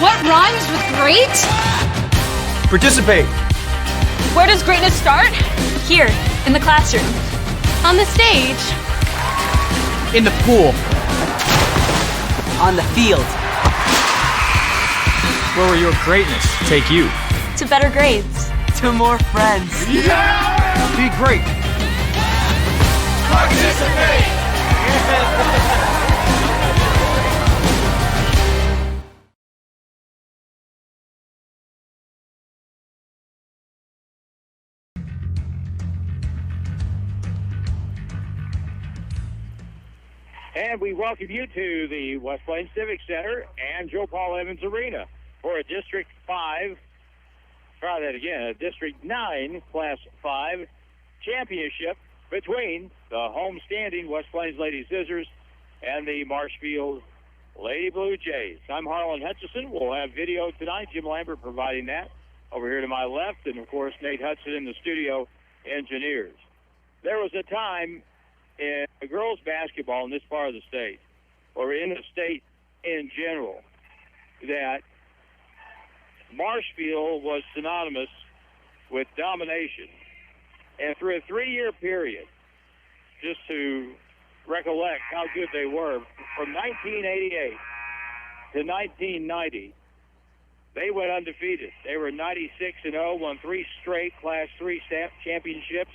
What rhymes with great? Participate. Where does greatness start? Here, in the classroom. On the stage. In the pool. On the field. Where will your greatness take you? To better grades. To more friends. Yeah! Be great. Participate! And we welcome you to the West Plains Civic Center and Joe Paul Evans Arena for a District 5, try that again, a District 9 Class 5 championship between the homestanding West Plains Lady Zizzers and the Marshfield Lady Blue Jays. I'm Harlan Hutchison. We'll have video tonight. Jim Lambert providing that over here to my left, and of course Nate Hudson in the studio engineers. There was a time in girls basketball in this part of the state, or in the state in general, that Marshfield was synonymous with domination. And through a 3-year period, just to recollect how good they were, from 1988 to 1990, they went undefeated. They were 96-0, won 3 straight Class 3 championships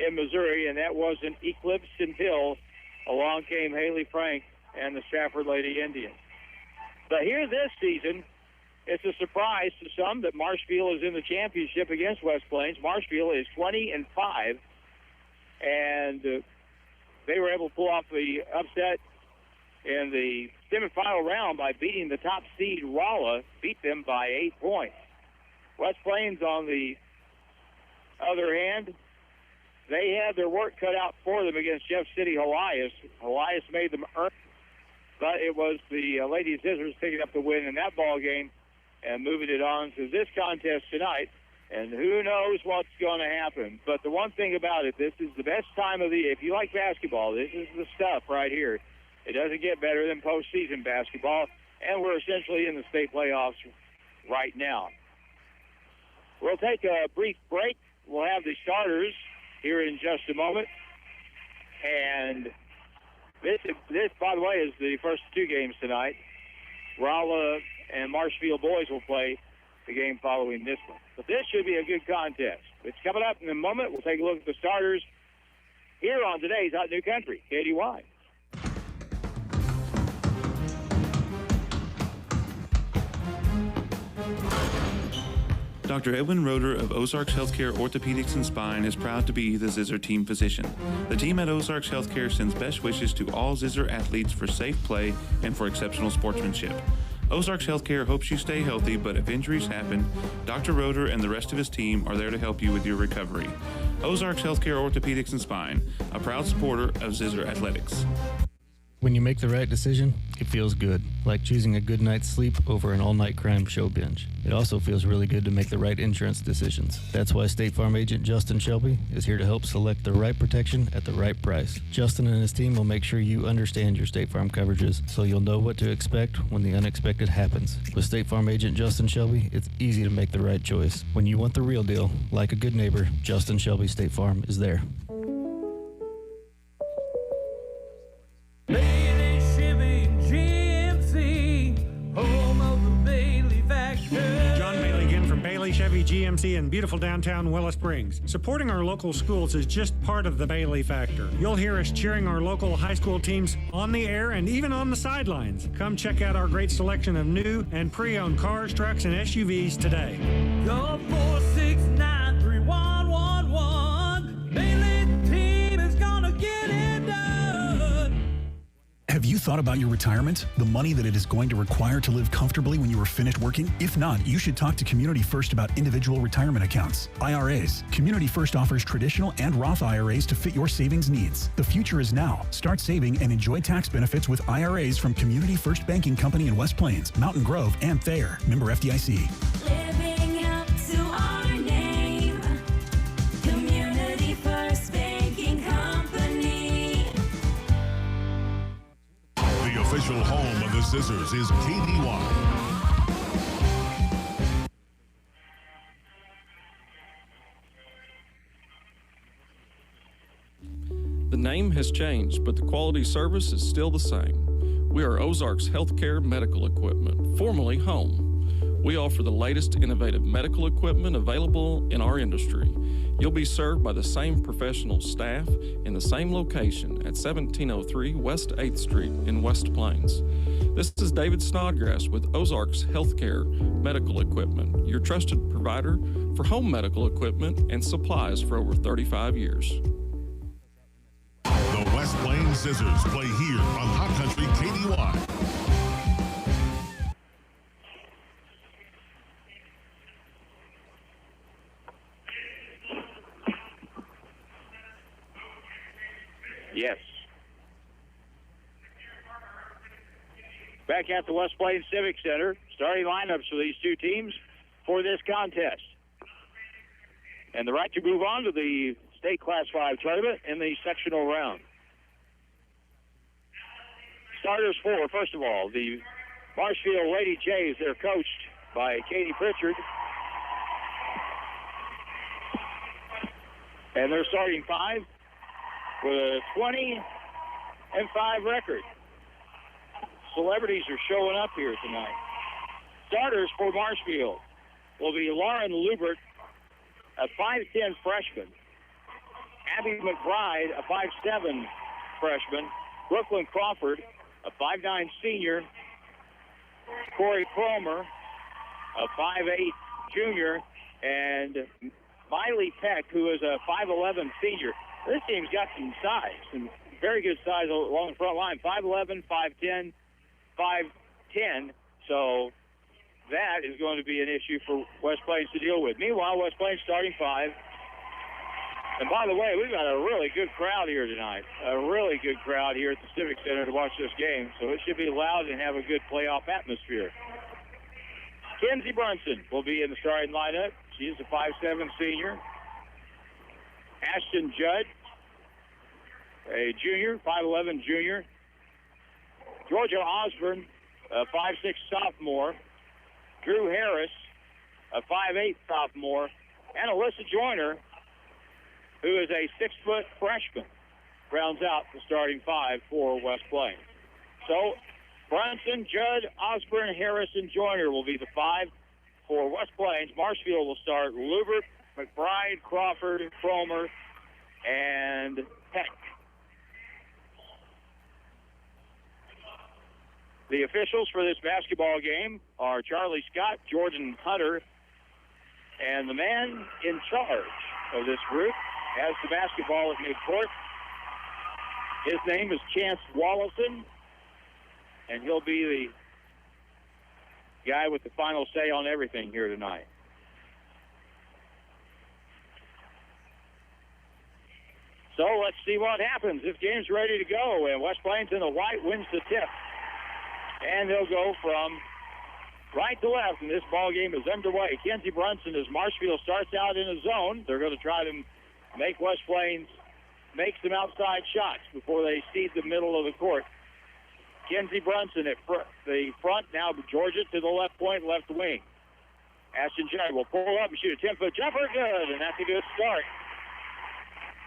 in Missouri, and that wasn't eclipsed until along came Haley Frank and the Stafford Lady Indians. But here this season, it's a surprise to some that Marshfield is in the championship against West Plains. Marshfield is 20-5, and they were able to pull off the upset in the semifinal round by beating the top seed Rolla, beat them by 8 points. West Plains, on the other hand, they had their work cut out for them against Jeff City Helias. Helias made them earn, but it was the Lady Zizzers picking up the win in that ball game and moving it on to this contest tonight. And who knows what's going to happen. But the one thing about it, this is the best time of the year. If you like basketball, this is the stuff right here. It doesn't get better than postseason basketball, and we're essentially in the state playoffs right now. We'll take a brief break. We'll have the starters here in just a moment. And this, by the way, is the first 2 games tonight. Rolla and Marshfield boys will play the game following this one. But this should be a good contest. It's coming up in a moment. We'll take a look at the starters here on today's Hot New Country, KDY. Dr. Edwin Roeder of Ozarks Healthcare Orthopedics and Spine is proud to be the Zizzer team physician. The team at Ozarks Healthcare sends best wishes to all Zizzer athletes for safe play and for exceptional sportsmanship. Ozarks Healthcare hopes you stay healthy, but if injuries happen, Dr. Roeder and the rest of his team are there to help you with your recovery. Ozarks Healthcare Orthopedics and Spine, a proud supporter of Zizzer Athletics. When you make the right decision, it feels good, like choosing a good night's sleep over an all-night crime show binge. It also feels really good to make the right insurance decisions. That's why State Farm agent Justin Shelby is here to help select the right protection at the right price. Justin and his team will make sure you understand your State Farm coverages so you'll know what to expect when the unexpected happens. With State Farm agent Justin Shelby, it's easy to make the right choice. When you want the real deal, like a good neighbor, Justin Shelby State Farm is there. Chevy GMC in beautiful downtown Willow Springs. Supporting our local schools is just part of the Bailey Factor. You'll hear us cheering our local high school teams on the air and even on the sidelines. Come check out our great selection of new and pre-owned cars, trucks, and SUVs today. Go 4693111. Bailey team is gonna get it done. Have you thought about your retirement? The money that it is going to require to live comfortably when you are finished working? If not, you should talk to Community First about individual retirement accounts, IRAs. Community First offers traditional and Roth IRAs to fit your savings needs. The future is now. Start saving and enjoy tax benefits with IRAs from Community First Banking Company in West Plains, Mountain Grove, and Thayer. Member FDIC. Living up to our name. Community First Banking Company. The official home of the Zizzers is KDY. name has changed, but the quality service is still the same. We are Ozarks Healthcare Medical Equipment, formerly Home. We offer the latest innovative medical equipment available in our industry. You'll be served by the same professional staff in the same location at 1703 West 8th Street in West Plains. This is David Snodgrass with Ozarks Healthcare Medical Equipment, your trusted provider for home medical equipment and supplies for over 35 years. The West Plains Zizzers play here on Hot Country KDY. Yes. Back at the West Plains Civic Center, starting lineups for these two teams for this contest. And the right to move on to the state Class 5 tournament in the sectional round. Starters for, first of all, the Marshfield Lady Jays. They're coached by Katie Pritchard. And they're starting five with a 20-5 record. Celebrities are showing up here tonight. Starters for Marshfield will be Lauren Lubert, a 5'10 freshman. Abby McBride, a 5'7 freshman. Brooklyn Crawford, a 5'9 senior. Corey Cromer, a 5'8 junior. And Miley Peck, who is a 5'11 senior. This team's got some size, some very good size along the front line. 5'11, 5'10, 5'10. So that is going to be an issue for West Plains to deal with. Meanwhile, West Plains starting five. And by the way, we've got a really good crowd here tonight. A really good crowd here at the Civic Center to watch this game. So it should be loud and have a good playoff atmosphere. Kenzie Brunson will be in the starting lineup. She is a 5'7 senior. Ashton Judd, a junior, 5'11 junior. Georgia Osborne, a 5'6 sophomore. Drew Harris, a 5'8 sophomore. And Alyssa Joyner, who is a 6-foot freshman, rounds out the starting five for West Plains. So Brunson, Judd, Osborne, Harris, and Joyner will be the five for West Plains. Marshfield will start Lubert, McBride, Crawford, Cromer, and Peck. The officials for this basketball game are Charlie Scott, Jordan Hunter, and the man in charge of this group has the basketball at midcourt. His name is Chance Wallison, and he'll be the guy with the final say on everything here tonight. So let's see what happens. This game's ready to go, and West Plains in the white wins the tip. And they'll go from right to left, and this ball game is underway. Kenzie Brunson, as Marshfield starts out in a zone, they're going to try to make West Plains make some outside shots before they seed the middle of the court. Kenzie Brunson at the front, now Georgia to the left point, left wing. Ashton Judd will pull up and shoot a 10-foot jumper, good, and that's a good start.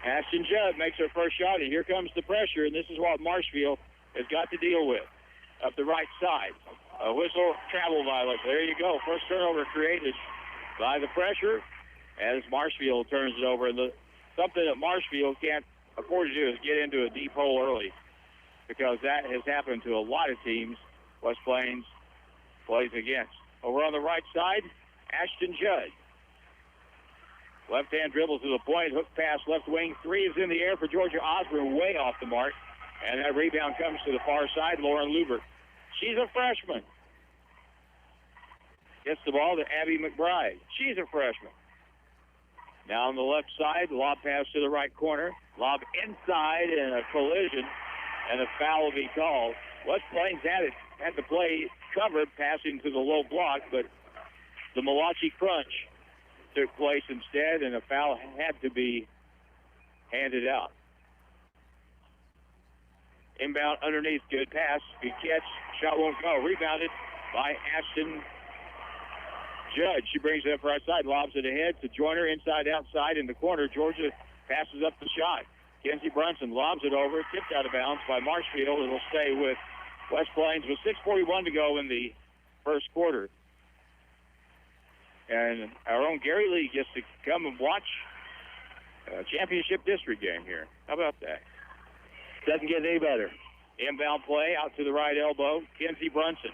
Ashton Judd makes her first shot, and here comes the pressure, and this is what Marshfield has got to deal with. Up the right side. A whistle, travel violation. There you go. First turnover created by the pressure as Marshfield turns it over. And something that Marshfield can't afford to do is get into a deep hole early, because that has happened to a lot of teams West Plains plays against. Over on the right side, Ashton Judd. Left-hand dribble to the point, hook pass left wing. Three is in the air for Georgia Osborne, way off the mark. And that rebound comes to the far side, Lauren Lubert. She's a freshman. Gets the ball to Abby McBride. She's a freshman. Now on the left side, lob pass to the right corner. Lob inside and a collision, and a foul will be called. West Plains had the play covered, passing to the low block, but the Malachi crunch took place instead, and a foul had to be handed out. Inbound underneath, good pass, good catch, shot won't go. Rebounded by Ashton Judd. She brings it up right side, lobs it ahead to Joyner, inside, outside in the corner. Georgia passes up the shot. Kenzie Brunson lobs it over, tipped out of bounds by Marshfield. It'll stay with West Plains with 6:41 to go in the first quarter. And our own Gary Lee gets to come and watch a championship district game here. How about that? Doesn't get any better. Inbound play out to the right elbow. Kenzie Brunson.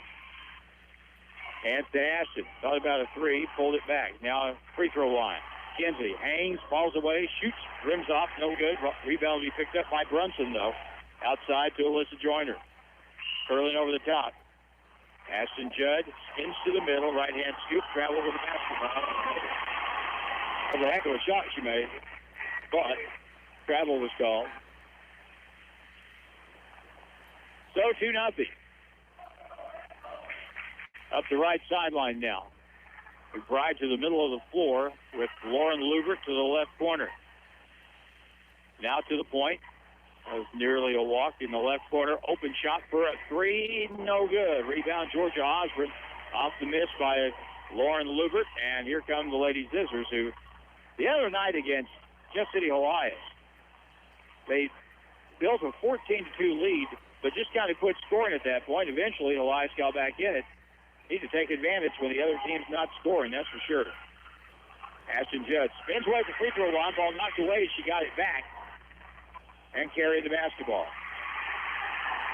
Hands to Ashton. Thought about a three, pulled it back. Now a free throw line. Kenzie hangs, falls away, shoots, rims off, no good. Rebound will be picked up by Brunson, though. Outside to Alyssa Joyner. Curling over the top. Ashton Judd spins to the middle, right-hand scoop, travels with the basketball. That was a heck of a shot she made, but travel was called. So 2-0. Up the right sideline now. McBride to the middle of the floor with Lauren Lubert to the left corner. Now to the point. That was nearly a walk in the left corner. Open shot for a three. No good. Rebound Georgia Osborne. Off the miss by Lauren Lubert. And here come the Lady Zizzers, who the other night against Jeff City Helias, they built a 14-2 lead, but just kind of quit scoring at that point. Eventually, Helias got back in it. Need to take advantage when the other team's not scoring, that's for sure. Ashton Judd spins away the free throw line. Ball knocked away. She got it back and carried the basketball.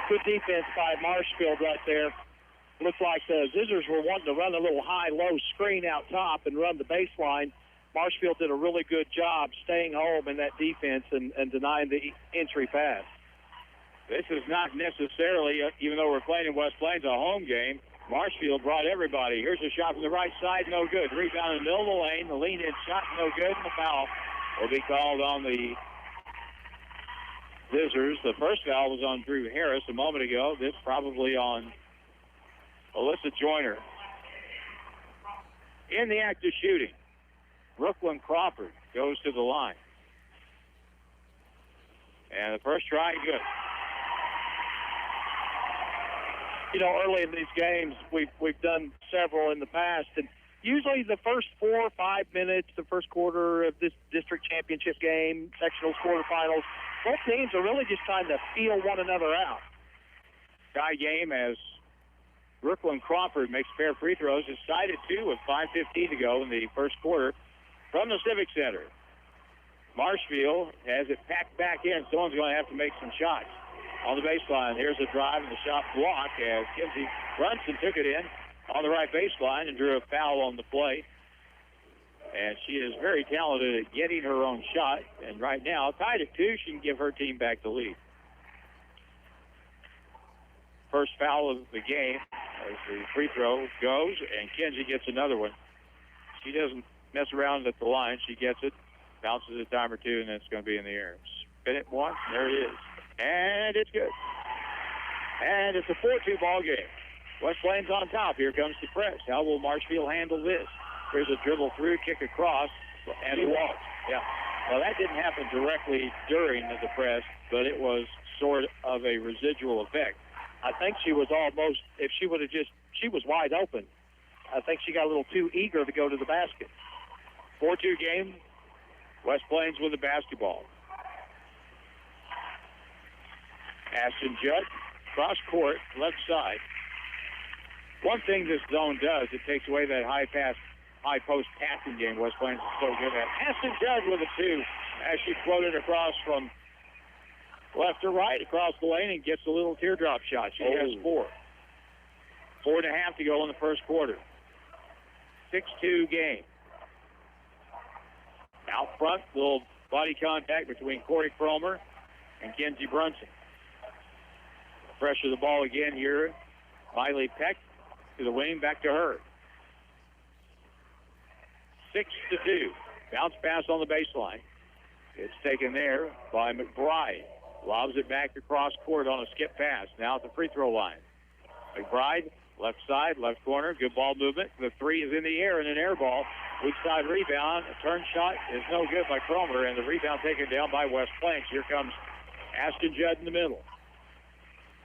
Good defense by Marshfield right there. Looks like the Zizzers were wanting to run a little high-low screen out top and run the baseline. Marshfield did a really good job staying home in that defense and denying the entry pass. This is not necessarily, even though we're playing in West Plains, a home game. Marshfield brought everybody. Here's a shot from the right side, no good. Rebound in the middle of the lane. The lean-in shot, no good. And the foul will be called on the Zizzers. The first foul was on Drew Harris a moment ago. This probably on Alyssa Joyner. In the act of shooting, Brooklyn Crawford goes to the line. And the first try, good. You know, early in these games, we've done several in the past, and usually the first 4 or 5 minutes, the first quarter of this district championship game, sectionals, quarterfinals, both teams are really just trying to feel one another out. Tie game as Brooklyn Crawford makes pair free throws. It's tied at 2 with 5:15 to go in the first quarter from the Civic Center. Marshfield has it packed back in. Someone's going to have to make some shots. On the baseline, here's a drive and the shot block as Kenzie Brunson took it in on the right baseline and drew a foul on the play. And she is very talented at getting her own shot. And right now, tied at 2, she can give her team back the lead. First foul of the game as the free throw goes, and Kenzie gets another one. She doesn't mess around at the line. She gets it, bounces a time or two, and then it's going to be in the air. Spin it once, there it is. And it's good. And it's a 4-2 ball game. West Plains on top. Here comes the press. How will Marshfield handle this? Here's a dribble through, kick across, and a walk. Yeah. Well, that didn't happen directly during the press, but it was sort of a residual effect. I think she was almost, if she would have she was wide open. I think she got a little too eager to go to the basket. 4-2 game. West Plains with the basketball. Ashton Judd, cross court, left side. One thing this zone does, it takes away that high post passing game West Plains is so good at. Ashton Judd with a 2 as she floated across from left to right across the lane and gets a little teardrop shot. She has 4. 4.5 to go in the first quarter. 6-2 game. Out front, little body contact between Corey Cromer and Kenzie Brunson. Pressure the ball again here. Miley Peck to the wing, back to her. 6-2. Bounce pass on the baseline. It's taken there by McBride. Lobs it back across court on a skip pass. Now at the free throw line. McBride, left side, left corner. Good ball movement. The 3 is in the air and an air ball. Weak side rebound. A turn shot is no good by Cromer, and the rebound taken down by West Plains. Here comes Ashton Judd in the middle.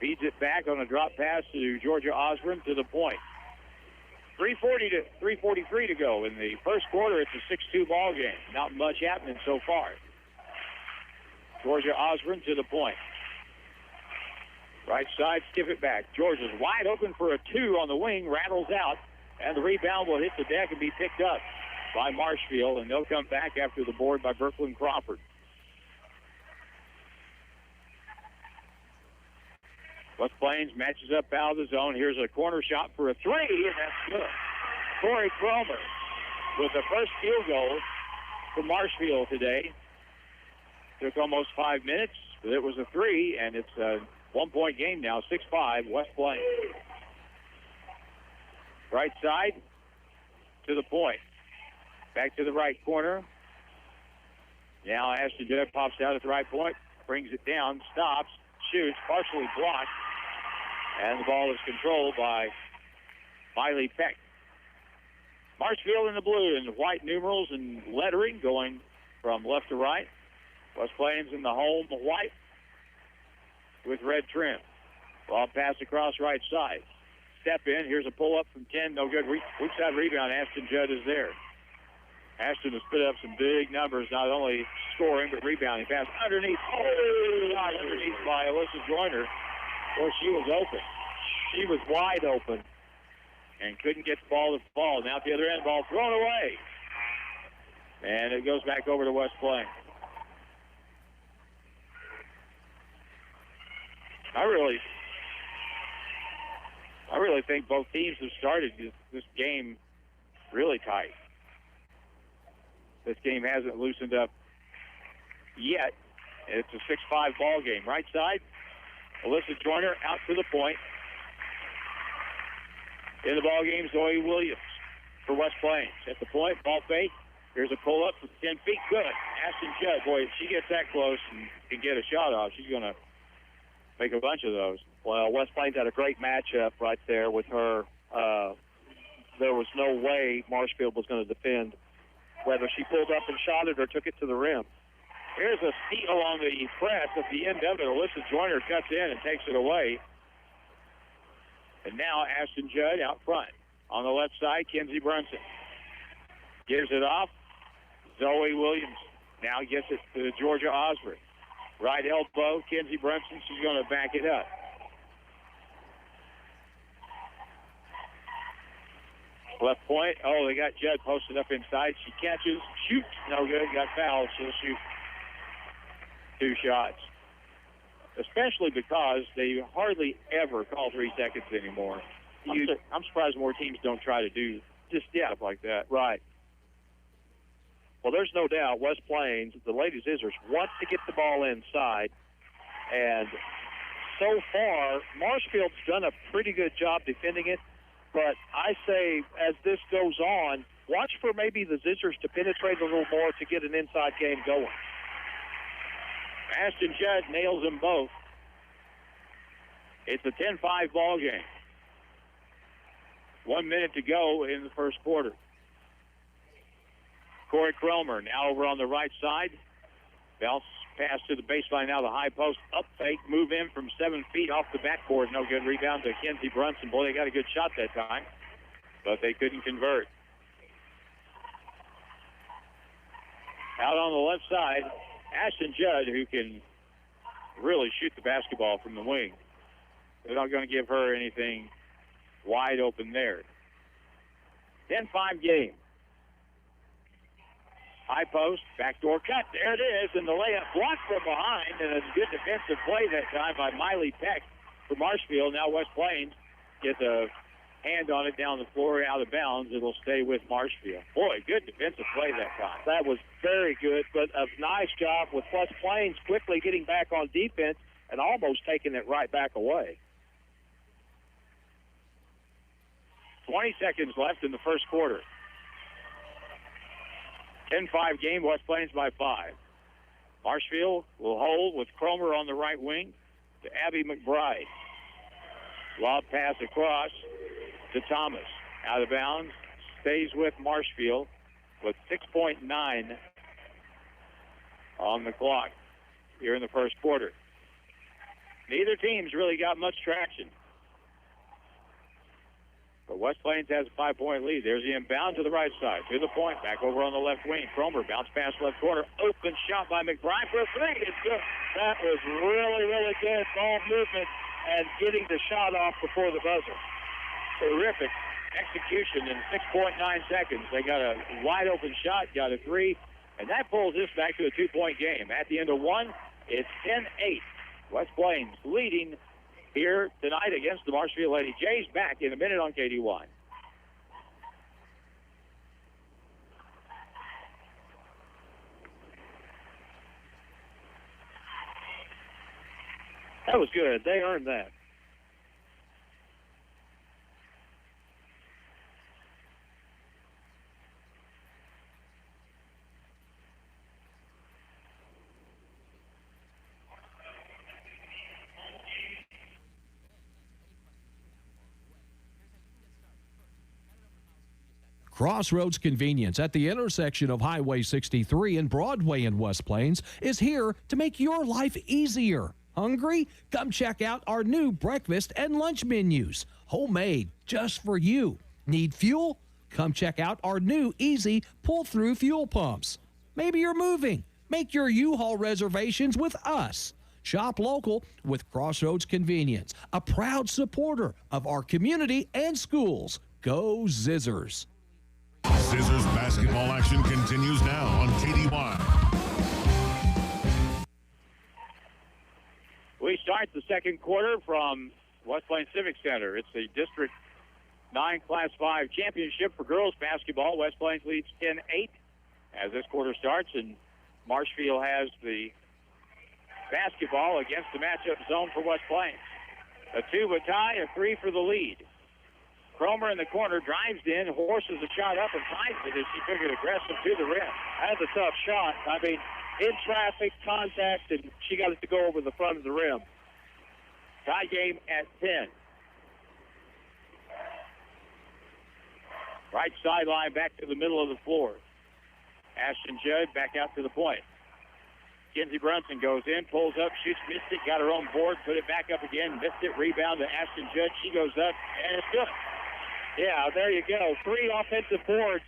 Feeds it back on a drop pass to Georgia Osborne to the point. 3:43 to go in the first quarter. It's a 6-2 ball game. Not much happening so far. Georgia Osborne to the point. Right side, skip it back. Georgia's wide open for a 2 on the wing, rattles out, and the rebound will hit the deck and be picked up by Marshfield, and they'll come back after the board by Brooklyn Crawford. West Plains matches up out of the zone. Here's a corner shot for a 3, and that's good. Corey Cromer with the first field goal for Marshfield today. Took almost 5 minutes, but it was a 3, and it's a 1-point game now, 6-5, West Plains. Right side to the point. Back to the right corner. Now Ashton Judd pops out at the right point, brings it down, stops, shoots, partially blocked, and the ball is controlled by Miley Peck. Marshfield in the blue and white numerals and lettering going from left to right. West Plains in the home white with red trim. Ball pass across right side. Step in. Here's a pull-up from 10. No good. Weak side rebound. Ashton Judd is there. Ashton has put up some big numbers, not only scoring, but rebounding. Pass underneath. Oh, underneath by Alyssa Joyner. Boy, she was open. She was wide open and couldn't get the ball to fall. Now at the other end, ball thrown away. And it goes back over to West Plains. I really think both teams have started this game really tight. This game hasn't loosened up yet. It's a 6-5 ball game. Right side, Alyssa Joyner out to the point. In the ball game, Zoe Williams for West Plains. At the point, ball fake. Here's a pull-up from 10 feet. Good. Ashton Judd, boy, if she gets that close and can get a shot off, she's going to make a bunch of those. Well, West Plains had a great matchup right there with her. There was no way Marshfield was going to defend whether she pulled up and shot it or took it to the rim. Here's a steal on the press at the end of it. Alyssa Joyner cuts in and takes it away. And now Ashton Judd out front. On the left side, Kenzie Brunson gives it off. Zoe Williams now gets it to Georgia Osborne. Right elbow, Kenzie Brunson. She's going to back it up. Left point. Oh, they got Judd posted up inside. She catches, shoots. No good. Got fouled. She'll shoot 2 shots. Especially because they hardly ever call 3 seconds anymore. I'm surprised more teams don't try to do just stuff like that. Right. Well, there's no doubt West Plains, the Lady Zizzers, want to get the ball inside. And so far, Marshfield's done a pretty good job defending it. But I say, as this goes on, watch for maybe the Zizzers to penetrate a little more to get an inside game going. Ashton Judd nails them both. It's a 10-5 ball game. 1 minute to go in the first quarter. Corey Cromer now over on the right side. Bounce pass to the baseline, now the high post. Up fake, move in from 7 feet off the backboard. No good. Rebound to Kenzie Brunson. Boy, they got a good shot that time, but they couldn't convert. Out on the left side, Ashton Judd, who can really shoot the basketball from the wing. They're not going to give her anything wide open there. 10-5 game. High post, backdoor cut. There it is, and the layup blocked from behind, and a good defensive play that time by Miley Peck for Marshfield. Now West Plains gets a hand on it down the floor, out of bounds. It'll stay with Marshfield. Boy, good defensive play that time. That was very good, but a nice job with West Plains quickly getting back on defense and almost taking it right back away. 20 seconds left in the first quarter. 10-5 game, West Plains by 5. Marshfield will hold with Cromer on the right wing to Abby McBride. Lob pass across to Thomas. Out of bounds, stays with Marshfield with 6.9 on the clock here in the first quarter. Neither team's really got much traction. But West Plains has a 5-point lead. There's the inbound to the right side. To the point. Back over on the left wing. Cromer bounce pass left corner. Open shot by McBride for a three. It's good. That was really, really good ball movement and getting the shot off before the buzzer. Terrific execution in 6.9 seconds. They got a wide open shot, got a three, and that pulls this back to a 2-point game. At the end of one, it's 10-8. West Plains leading here tonight against the Marshfield Lady Jays. Back in a minute on KD1. That was good. They earned that. Crossroads Convenience at the intersection of Highway 63 and Broadway in West Plains is here to make your life easier. Hungry? Come check out our new breakfast and lunch menus. Homemade just for you. Need fuel? Come check out our new easy pull-through fuel pumps. Maybe you're moving. Make your U-Haul reservations with us. Shop local with Crossroads Convenience, a proud supporter of our community and schools. Go Zizzers. Zizzers basketball action continues now on KDY. We start the second quarter from West Plains Civic Center. It's the District 9 Class 5 championship for girls basketball. West Plains leads 10-8 as this quarter starts, and Marshfield has the basketball against the matchup zone for West Plains. A 2 tie, a 3 for the lead. Cromer in the corner drives in, horses a shot up and finds it as she took it aggressive to the rim. That's a tough shot. I mean, in traffic, contact, and she got it to go over the front of the rim. Tie game at 10. Right sideline back to the middle of the floor. Ashton Judd back out to the point. Kinsey Brunson goes in, pulls up, shoots, missed it, got her own board, put it back up again, missed it, rebound to Ashton Judd. She goes up, and it's good. Yeah, there you go. 3 offensive boards.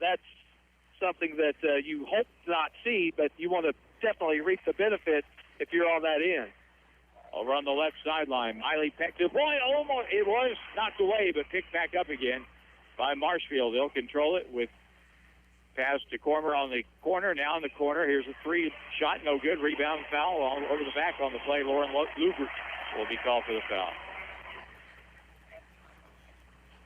That's something that you hope to not see, but you want to definitely reap the benefit if you're on that end. Over on the left sideline, Miley Peck to the point. Almost, it was knocked away, but picked back up again by Marshfield. They'll control it with pass to Cormer on the corner. Now in the corner, here's a 3 shot, no good. Rebound foul all over the back on the play. Lauren Lubert will be called for the foul.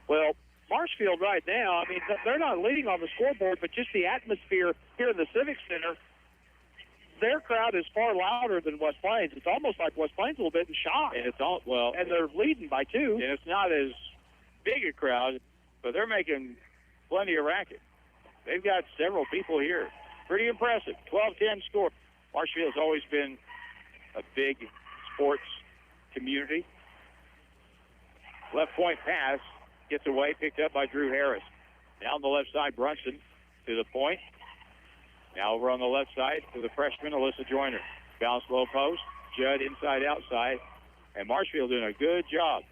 Well, Marshfield right now, I mean, they're not leading on the scoreboard, but just the atmosphere here in the Civic Center, their crowd is far louder than West Plains. It's almost like West Plains a little bit in shock. And it's all, well, and they're leading by 2. And it's not as big a crowd, but they're making plenty of racket. They've got several people here. Pretty impressive. 12-10 score. Marshfield's always been a big sports community. Left point pass gets away, picked up by Drew Harris. Down the left side, Brunson to the point. Now over on the left side to the freshman, Alyssa Joyner. Bounce low post. Judd inside, outside. And Marshfield doing a good job.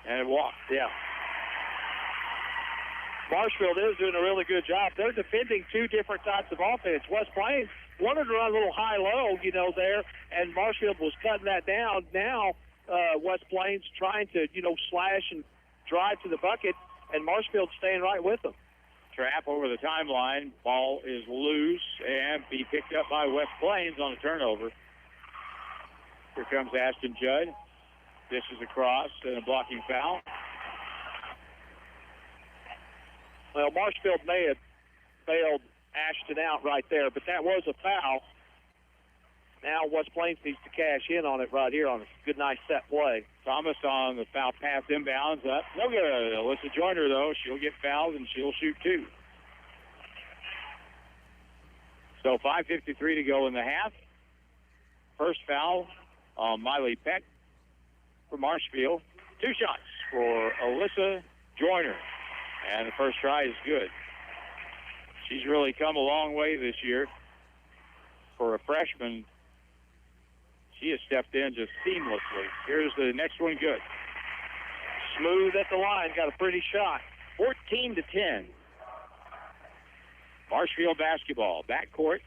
And it walked. Yeah. Marshfield is doing a really good job. They're defending 2 different types of offense. West Plains wanted to run a little high-low, there, and Marshfield was cutting that down. Now West Plains trying to, slash and drive to the bucket, and Marshfield staying right with them. Trap over the timeline. Ball is loose and be picked up by West Plains on a turnover. Here comes Ashton Judd. Dishes across and a blocking foul. Well, Marshfield may have bailed Ashton out right there, but that was a foul. Now West Plains needs to cash in on it right here on a good, nice set play. Thomas on the foul pass inbounds up. No good. Alyssa Joyner, though, she'll get fouled and she'll shoot 2. So 5:53 to go in the half. First foul on Miley Peck for Marshfield. 2 shots for Alyssa Joyner. And the first try is good. She's really come a long way this year. For a freshman, she has stepped in just seamlessly. Here's the next one, good. Smooth at the line, got a pretty shot. 14-10. Marshfield basketball, backcourt.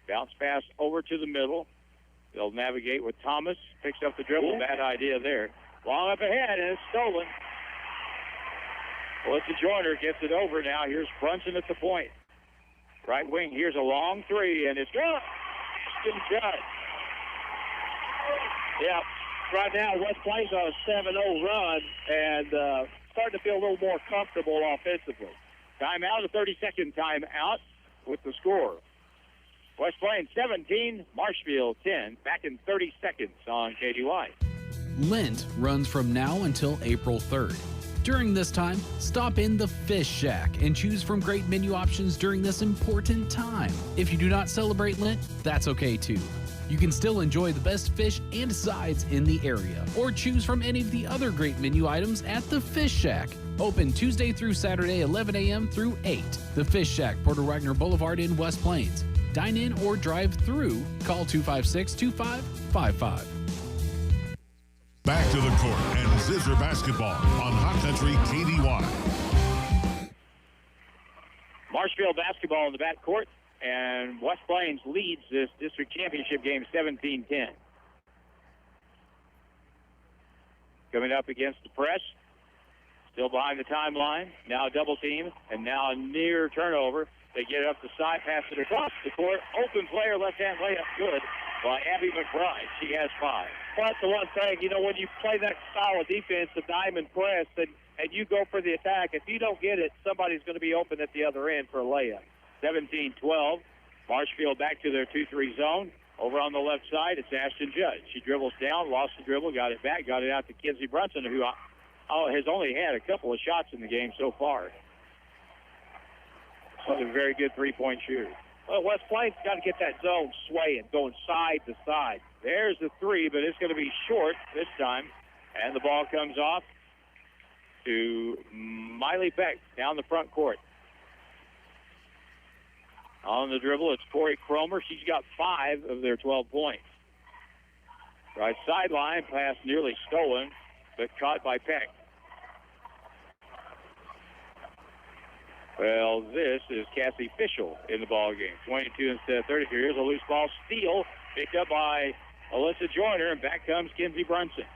Bounce pass over to the middle. They'll navigate with Thomas. Picks up the dribble. Bad idea there. Long up ahead, and it's stolen. Melissa Joyner gets it over now. Here's Brunson at the point. Right wing, here's a long three, and it's good. Ashton Judd. Yeah, right now West Plains on a 7-0 run and starting to feel a little more comfortable offensively. Timeout, a 30-second timeout with the score. West Plains 17, Marshfield 10. Back in 30 seconds on KDY. Lent runs from now until April 3rd. During this time, stop in the Fish Shack and choose from great menu options during this important time. If you do not celebrate Lent, that's okay too. You can still enjoy the best fish and sides in the area, or choose from any of the other great menu items at the Fish Shack. Open Tuesday through Saturday, 11 a.m. through 8. The Fish Shack, Porter Wagner Boulevard in West Plains. Dine in or drive through. Call 256-2555. Back to the court and Zizzer basketball on Hot Country KDY. Marshfield basketball in the backcourt, and West Plains leads this district championship game 17-10. Coming up against the press, still behind the timeline, now double team, and now a near turnover. They get it up the side, pass it across the court, open player, left-hand layup, good by Abby McBride. She has 5. Well, that's the one thing, when you play that style of defense, the diamond press, and you go for the attack, if you don't get it, somebody's going to be open at the other end for a layup. 17-12. Marshfield back to their 2-3 zone. Over on the left side, it's Ashton Judd. She dribbles down, lost the dribble, got it back, got it out to Kinsey Brunson, who has only had a couple of shots in the game so far. She's a very good three-point shooter. Well, West Plains got to get that zone swaying, going side to side. There's the three, but it's going to be short this time. And the ball comes off to Miley Peck down the front court. On the dribble, it's Corey Cromer. She's got 5 of their 12 points. Right sideline, pass nearly stolen, but caught by Peck. Well, this is Cassie Fischel in the ball game. 22 instead of 30. Here's a loose ball steal, picked up by Alyssa Joyner, and back comes Kinsey Brunson.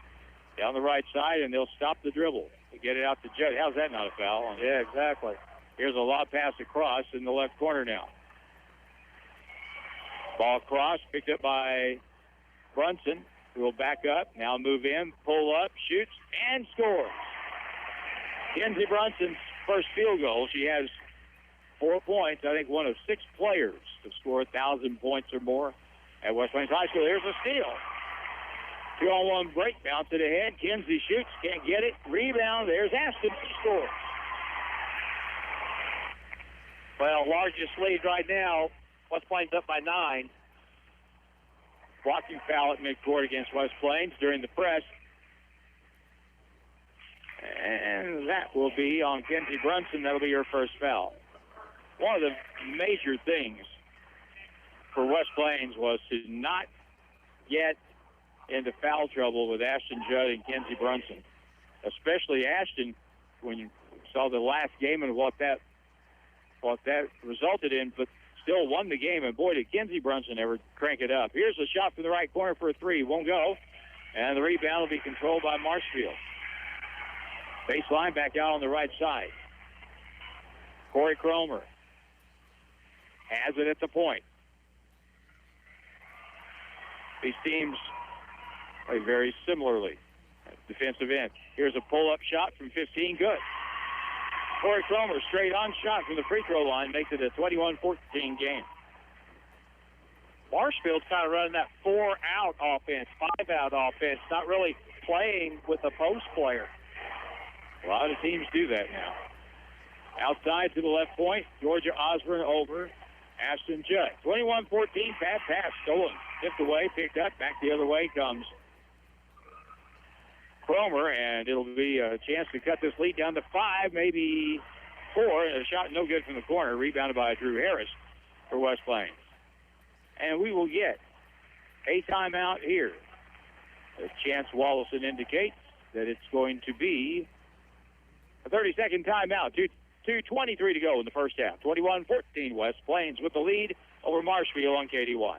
Down the right side, and they'll stop the dribble. They get it out to Judd. How's that not a foul? Yeah, exactly. Here's a lob pass across in the left corner now. Ball cross, picked up by Brunson, who will back up, now move in, pull up, shoots, and scores. Kinsey Brunson's first field goal. She has 4 points. I think one of 6 players to score 1,000 points or more at West Plains High School. Here's a steal. 2-on-1 break, bounce it ahead. Kinsey shoots, can't get it. Rebound, there's Aston. She scores. Well, largest lead right now. West Plains up by 9. Blocking foul at midcourt against West Plains during the press. And that will be on Kinsey Brunson. That'll be her first foul. One of the major things for West Plains was to not get into foul trouble with Ashton Judd and Kinsey Brunson. Especially Ashton, when you saw the last game and what that resulted in, but still won the game. And boy, did Kinsey Brunson ever crank it up. Here's a shot from the right corner for a 3. Won't go. And the rebound will be controlled by Marshfield. Baseline back out on the right side. Corey Cromer has it at the point. These teams play very similarly. Defensive end. Here's a pull-up shot from 15. Good. Corey Cromer, straight on shot from the free throw line, makes it a 21-14 game. Marshfield's kind of running that 4-out offense, 5-out offense, not really playing with a post player. A lot of teams do that now. Outside to the left point, Georgia Osborne over Ashton Judd. 21-14, pass, stolen. Tipped away, picked up, back the other way comes Cromer, and it'll be a chance to cut this lead down to 5, maybe 4. And a shot no good from the corner, rebounded by Drew Harris for West Plains. And we will get a timeout here. As Chance Wallison indicates, that it's going to be a 30-second timeout. 2:23 to go in the first half. 21-14, West Plains with the lead over Marshfield on KDY.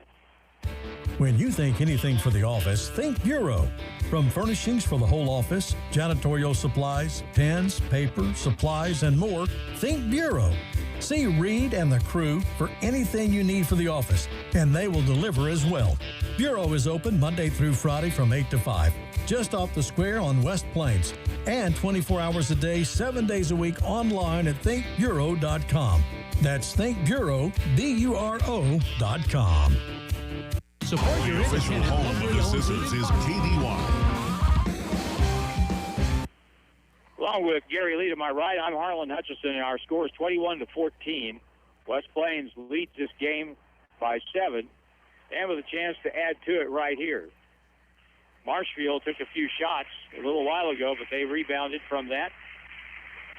When you think anything for the office, think Bureau. From furnishings for the whole office, janitorial supplies, pens, paper, supplies, and more, think Bureau. See Reed and the crew for anything you need for the office, and they will deliver as well. Bureau is open Monday through Friday from 8 to 5, just off the square on West Plains, and 24 hours a day, 7 days a week online at thinkbureau.com. That's thinkbureau, BURO.com. Support your official home of the Zizzers is KDY. Along with Gary Lee to my right, I'm Harlan Hutchison, and our score is 21-14. West Plains leads this game by 7, and with a chance to add to it right here. Marshfield took a few shots a little while ago, but they rebounded from that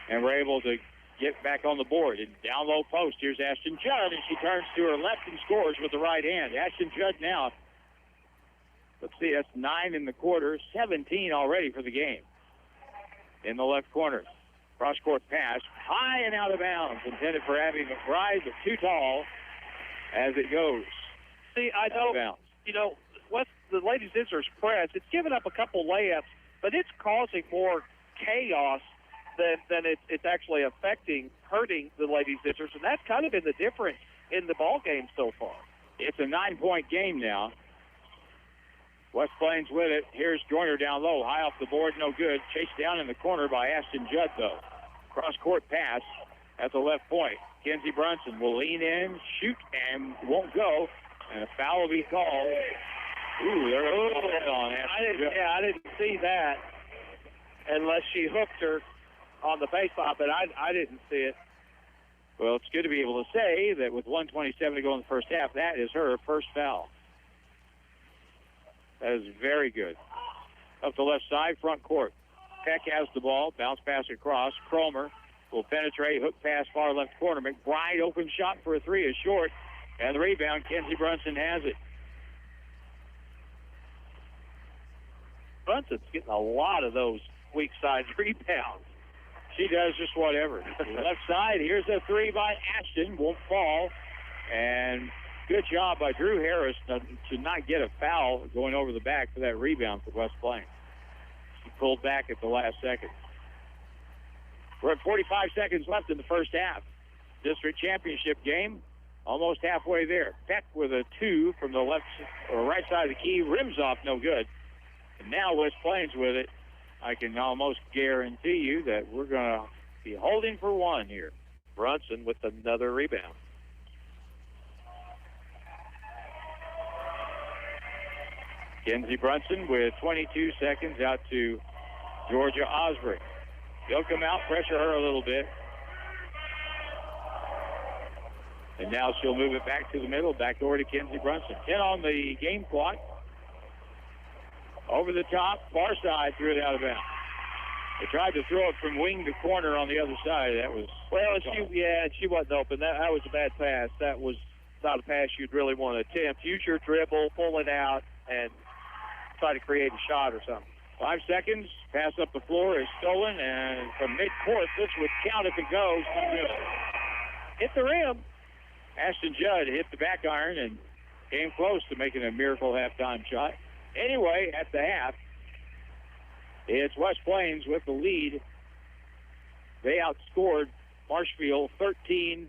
and were able to get back on the board. And down low post, here's Ashton Judd, and she turns to her left and scores with the right hand. Ashton Judd now, let's see, that's 9 in the quarter, 17 already for the game. In the left corner, cross-court pass, high and out of bounds, intended for Abby McBride, but too tall as it goes. See, I know, the Lady Zizzers press, it's given up a couple layups, but it's causing more chaos than it's actually hurting the Lady Zizzers, and that's kind of been the difference in the ball game so far. It's a 9-point game now. West Plains with it. Here's Joyner down low, high off the board, no good. Chased down in the corner by Ashton Judd, though. Cross-court pass at the left point. Kenzie Brunson will lean in, shoot, and won't go, and a foul will be called. Ooh, they're on Ashton Judd. I didn't see that unless she hooked her on the baseline, but I didn't see it. Well, it's good to be able to say that with 1:27 to go in the first half, that is her first foul. That is very good. Up the left side, front court. Peck has the ball, bounce pass across. Cromer will penetrate, hook pass far left corner. McBride open shot for a three is short, and the rebound, Kenzie Brunson has it. Brunson's getting a lot of those weak side rebounds. She does just whatever. Left side, here's a three by Ashton. Won't fall. And good job by Drew Harris to not get a foul going over the back for that rebound for West Plains. She pulled back at the last second. We're at 45 seconds left in the first half. District championship game, almost halfway there. Peck with a 2 from the left or right side of the key. Rims off, no good. And now West Plains with it. I can almost guarantee you that we're going to be holding for one here. Brunson with another rebound. Kenzie Brunson with 22 seconds out to Georgia Osbury. They'll come out, pressure her a little bit. And now she'll move it back to the middle, back over to Kenzie Brunson. 10 on the game clock. Over the top, far side, threw it out of bounds. They tried to throw it from wing to corner on the other side. That was... Well, she wasn't open. That was a bad pass. That was not a pass you'd really want to attempt. Use your dribble, pull it out, and try to create a shot or something. 5 seconds. Pass up the floor is stolen, and from mid-court, this would count if it goes. Hit the rim. Ashton Judd hit the back iron and came close to making a miracle halftime shot. Anyway, at the half, it's West Plains with the lead. They outscored Marshfield 13-6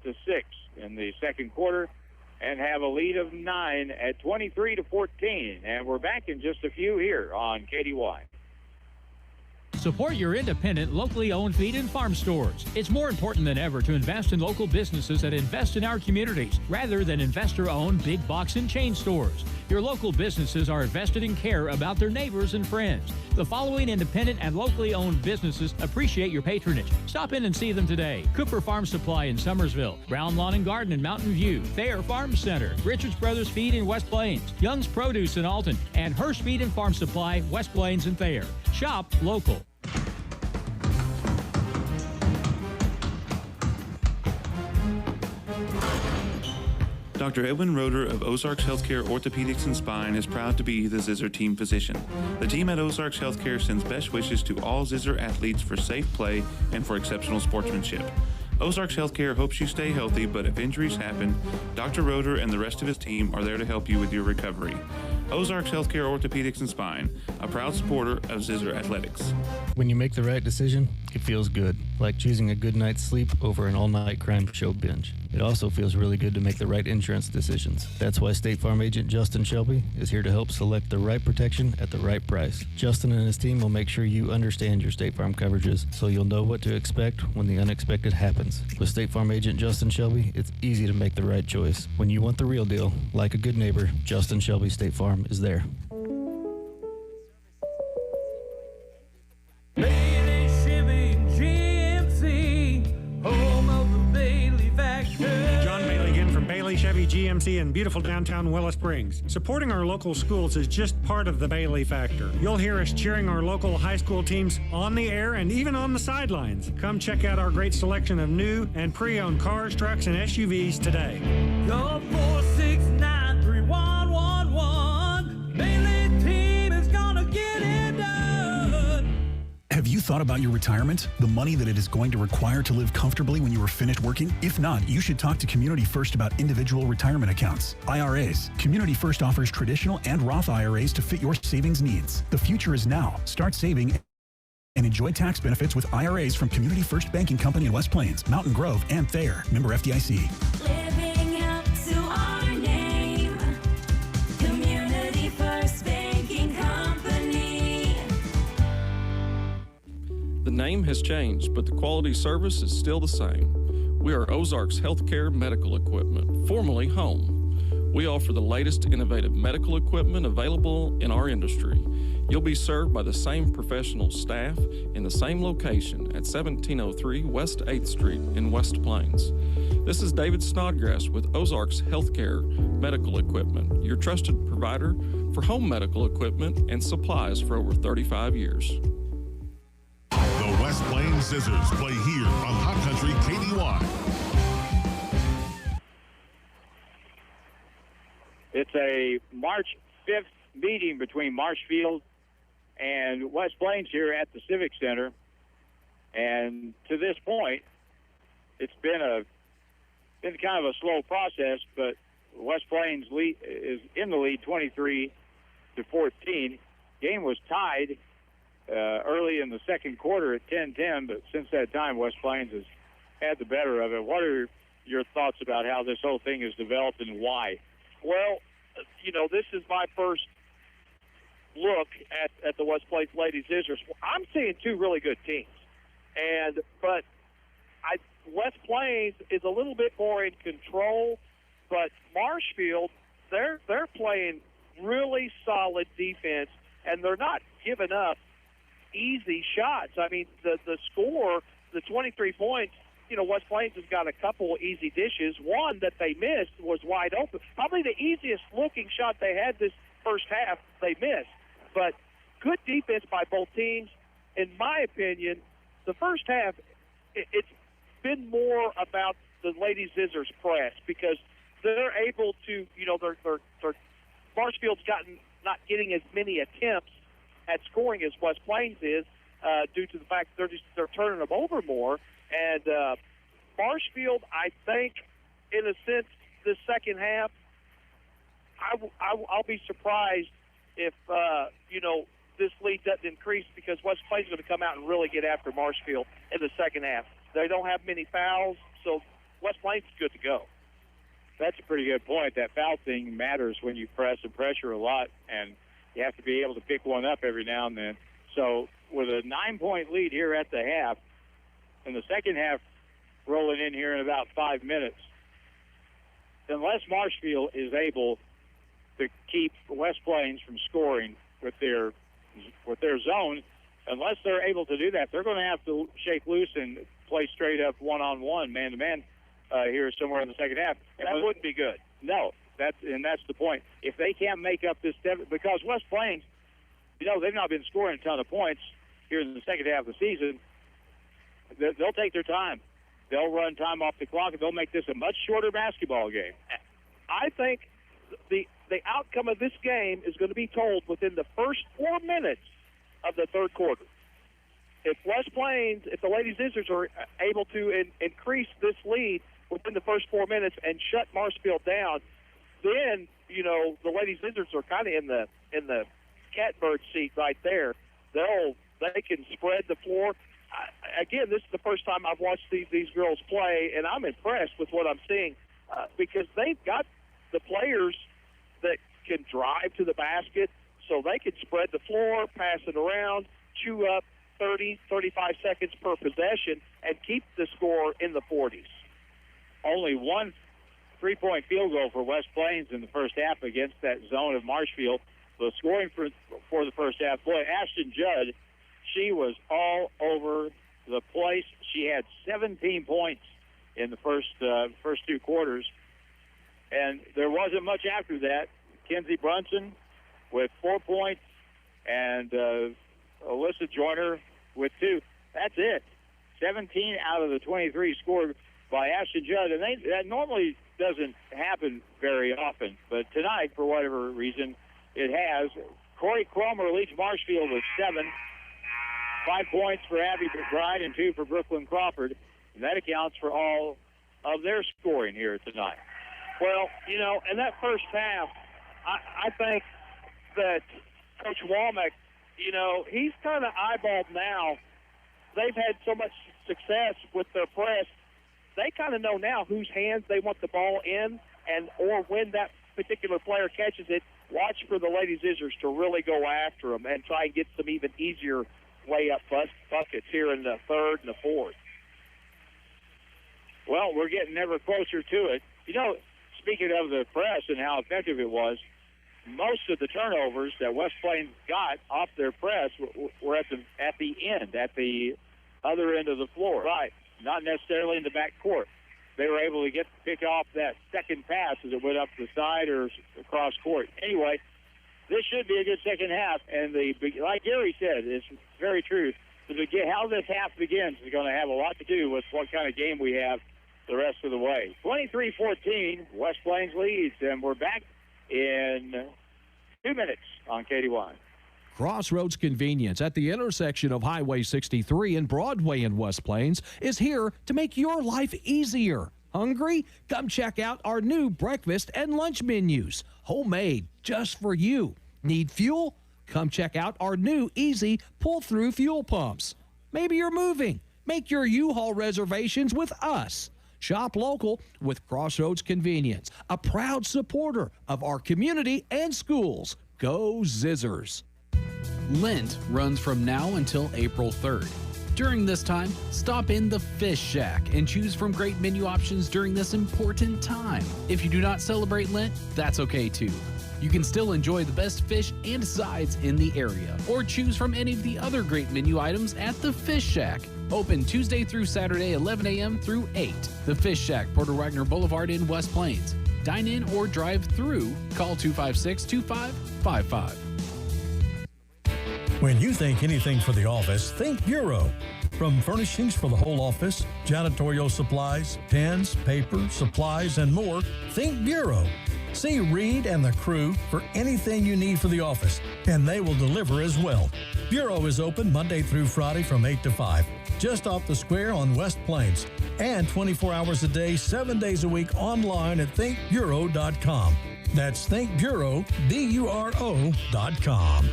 in the second quarter and have a lead of 9 at 23-14. And we're back in just a few here on KDY. Support your independent, locally owned feed and farm stores. It's more important than ever to invest in local businesses that invest in our communities rather than investor-owned big box and chain stores. Your local businesses are invested in care about their neighbors and friends. The following independent and locally owned businesses appreciate your patronage. Stop in and see them today. Cooper Farm Supply in Summersville, Brown Lawn and Garden in Mountain View, Thayer Farm Center, Richards Brothers Feed in West Plains, Young's Produce in Alton, and Hirsch Feed and Farm Supply, West Plains and Thayer. Shop local. Dr. Edwin Roeder of Ozarks Healthcare Orthopedics and Spine is proud to be the Zizzer team physician. The team at Ozarks Healthcare sends best wishes to all Zizzer athletes for safe play and for exceptional sportsmanship. Ozarks Healthcare hopes you stay healthy, but if injuries happen, Dr. Roeder and the rest of his team are there to help you with your recovery. Ozarks Healthcare Orthopedics and Spine, a proud supporter of Zizzer Athletics. When you make the right decision, it feels good, like choosing a good night's sleep over an all-night crime show binge. It also feels really good to make the right insurance decisions. That's why State Farm agent Justin Shelby is here to help select the right protection at the right price. Justin and his team will make sure you understand your State Farm coverages so you'll know what to expect when the unexpected happens. With State Farm agent Justin Shelby, it's easy to make the right choice. When you want the real deal, like a good neighbor, Justin Shelby State Farm is there. Bailey Shipping GMC, home of the Bailey Factor. John Bailey again from Bailey Chevy GMC in beautiful downtown Willow Springs. Supporting our local schools is just part of the Bailey Factor. You'll hear us cheering our local high school teams on the air and even on the sidelines. Come check out our great selection of new and pre-owned cars, trucks, and SUVs today. Call 469-3111. Bailey team is gonna get it done. Have you thought about your retirement? The money that it is going to require to live comfortably when you are finished working? If not, you should talk to Community First about individual retirement accounts, IRAs. Community First offers traditional and Roth IRAs to fit your savings needs. The future is now. Start saving and enjoy tax benefits with IRAs from Community First Banking Company in West Plains, Mountain Grove, and Thayer. Member FDIC. Living up to our name. Community First Banking Company. The name has changed, but the quality service is still the same. We are Ozarks Healthcare Medical Equipment, formerly Home. We offer the latest innovative medical equipment available in our industry. You'll be served by the same professional staff in the same location at 1703 West 8th Street in West Plains. This is David Snodgrass with Ozarks Healthcare Medical Equipment, your trusted provider for home medical equipment and supplies for over 35 years. The West Plains Zizzers play here on Hot Country KDY. It's a March 5th meeting between Marshfield and West Plains here at the Civic Center. And to this point, it's been kind of a slow process, but West Plains is in the lead 23-14. Game was tied early in the second quarter at 10-10, but since that time, West Plains has had the better of it. What are your thoughts about how this whole thing has developed and why? Well, you know, this is my first look at the West Plains Lady Zizzers. I'm seeing two really good teams, but West Plains is a little bit more in control, but Marshfield, they're playing really solid defense, and they're not giving up easy shots. I mean, the score, the 23 points, you know, West Plains has got a couple easy dishes. One that they missed was wide open. Probably the easiest looking shot they had this first half, they missed. But good defense by both teams. In my opinion, the first half, it's been more about the Lady Zizzers press because they're able to, you know, they're Marshfield's not getting as many attempts at scoring as West Plains is due to the fact they're turning them over more. And Marshfield, I think, in a sense, the second half, I'll be surprised if, you know, this lead doesn't increase because West Plains is going to come out and really get after Marshfield in the second half. They don't have many fouls, so West Plains is good to go. That's a pretty good point. That foul thing matters when you press and pressure a lot, and you have to be able to pick one up every now and then. So with a 9-point lead here at the half, and the second half rolling in here in about 5 minutes, unless Marshfield is able to keep West Plains from scoring with their zone, unless they're able to do that, they're going to have to shake loose and play straight up one-on-one, man-to-man here somewhere in the second half. And that wouldn't be good. No, that's the point. If they can't make up this, because West Plains, you know, they've not been scoring a ton of points here in the second half of the season. They'll take their time. They'll run time off the clock, and they'll make this a much shorter basketball game. I think the outcome of this game is going to be told within the first 4 minutes of the third quarter. If West Plains, if the Lady Zizzers are able to increase this lead within the first 4 minutes and shut Marshfield down, then, you know, the Lady Zizzers are kind of in the catbird seat right there. They can spread the floor. Again, this is the first time I've watched these girls play, and I'm impressed with what I'm seeing because they've got the players that can drive to the basket, so they can spread the floor, pass it around, chew up 30, 35 seconds per possession, and keep the score in the 40s. Only one three-point field goal for West Plains in the first half against that zone of Marshfield. The scoring for the first half, boy, Ashton Judd, she was all over the place. She had 17 points in the first two quarters, and there wasn't much after that. Kenzie Brunson with 4 points, and Alyssa Joyner with 2. That's it. 17 out of the 23 scored by Ashton Judd, and that normally doesn't happen very often, but tonight, for whatever reason, it has. Corey Cromer leads Marshfield with 7. 5 points for Abby McBride and 2 for Brooklyn Crawford. And that accounts for all of their scoring here tonight. Well, you know, in that first half, I think that Coach Womack, you know, he's kind of eyeballed now. They've had so much success with their press. They kind of know now whose hands they want the ball in, and or when that particular player catches it, watch for the Lady Zizzers to really go after them and try and get some even easier layup buckets here in the third and the fourth. Well, we're getting ever closer to it. You know, speaking of the press and how effective it was, most of the turnovers that West Plains got off their press were at the end, at the other end of the floor. Right. Not necessarily in the back court. They were able to pick off that second pass as it went up the side or across court. Anyway, this should be a good second half, and like Gary said, it's very true. How this half begins is going to have a lot to do with what kind of game we have the rest of the way. 23-14, West Plains leads, and we're back in 2 minutes on KDY. Crossroads Convenience at the intersection of Highway 63 and Broadway in West Plains is here to make your life easier. Hungry? Come check out our new breakfast and lunch menus, homemade just for you. Need fuel? Come check out our new easy pull-through fuel pumps. Maybe you're moving. Make your U-Haul reservations with us. Shop local with Crossroads Convenience, a proud supporter of our community and schools. Go Zizzers. Lent runs from now until April 3rd. During this time, stop in the Fish Shack and choose from great menu options during this important time. If you do not celebrate Lent, that's okay too. You can still enjoy the best fish and sides in the area, or choose from any of the other great menu items at the Fish Shack. Open Tuesday through Saturday, 11 a.m. through 8. The Fish Shack, Porter Wagner Boulevard in West Plains. Dine in or drive through. Call 256-2555. When you think anything for the office, think Bureau. From furnishings for the whole office, janitorial supplies, pens, paper, supplies, and more, think Bureau. See Reed and the crew for anything you need for the office, and they will deliver as well. Bureau is open Monday through Friday from 8 to 5, just off the square on West Plains, and 24 hours a day, 7 days a week online at thinkbureau.com. That's thinkbureau, BURO.com.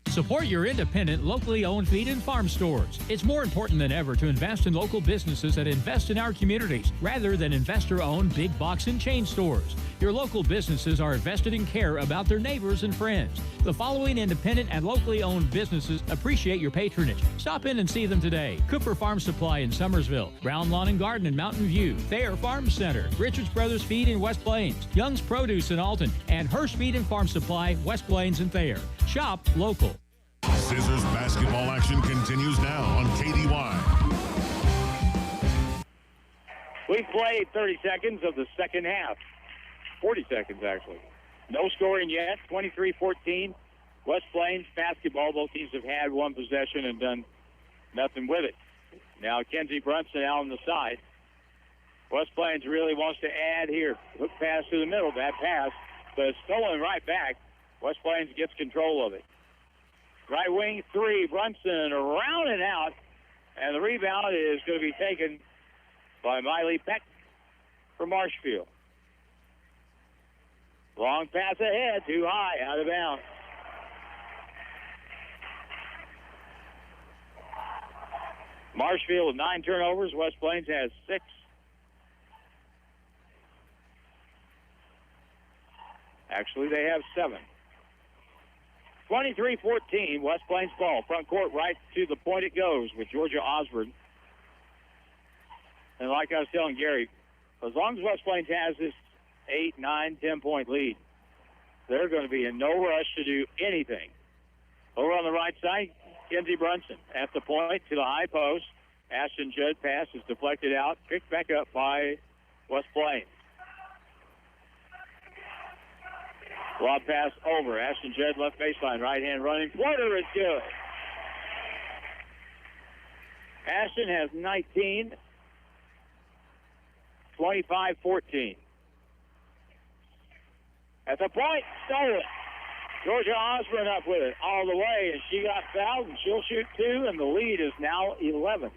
Support your independent, locally owned feed and farm stores. It's more important than ever to invest in local businesses that invest in our communities rather than investor-owned big box and chain stores. Your local businesses are invested in care about their neighbors and friends. The following independent and locally owned businesses appreciate your patronage. Stop in and see them today. Cooper Farm Supply in Summersville, Brown Lawn and Garden in Mountain View, Thayer Farm Center, Richards Brothers Feed in West Plains, Young's Produce in Alton, and Hirsch Feed and Farm Supply, West Plains and Thayer. Shop local. Zizzers basketball action continues now on KDY. We've played 30 seconds of the second half. 40 seconds, actually. No scoring yet. 23-14. West Plains basketball. Both teams have had one possession and done nothing with it. Now Kenzie Brunson out on the side. West Plains really wants to add here. Hook pass to the middle, bad pass, but it's stolen right back. West Plains gets control of it. Right wing three, Brunson around and out, and the rebound is going to be taken by Miley Peck from Marshfield. Long pass ahead, too high, out of bounds. Marshfield with 9 turnovers. West Plains has 6. Actually, they have 7. 23-14, West Plains ball. Front court right to the point it goes with Georgia Osborne. And like I was telling Gary, as long as West Plains has this 8, 9, 10-point lead, they're going to be in no rush to do anything. Over on the right side, Kenzie Brunson at the point to the high post. Ashton Judd pass is deflected out, picked back up by West Plains. Lob pass over. Ashton Judd left baseline, right hand running. Floater is good. Ashton has 19. 25-14. At the point, stole it. Georgia Osborne up with it all the way, and she got fouled, and she'll shoot 2, and the lead is now 11.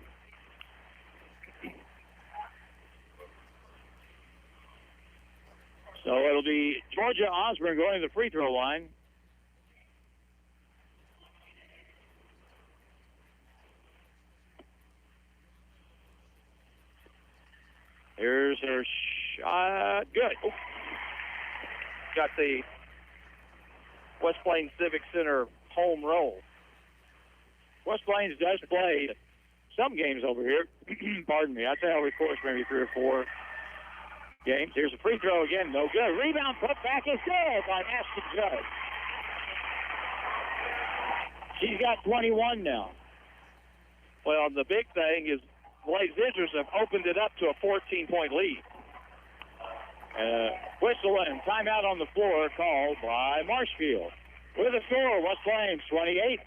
So it'll be Georgia Osborne going to the free throw line. Here's her shot. Good. Oh. Got the West Plains Civic Center home roll. West Plains does play some games over here. Pardon me. I'd say over the course maybe 3 or 4 games. Here's a free throw again. No good. Rebound put back is good by Ashton Judd. She's got 21 now. Well, the big thing is Blake Zizzers have opened it up to a 14-point lead. Whistle and timeout on the floor called by Marshfield. With a score, West Plains 28,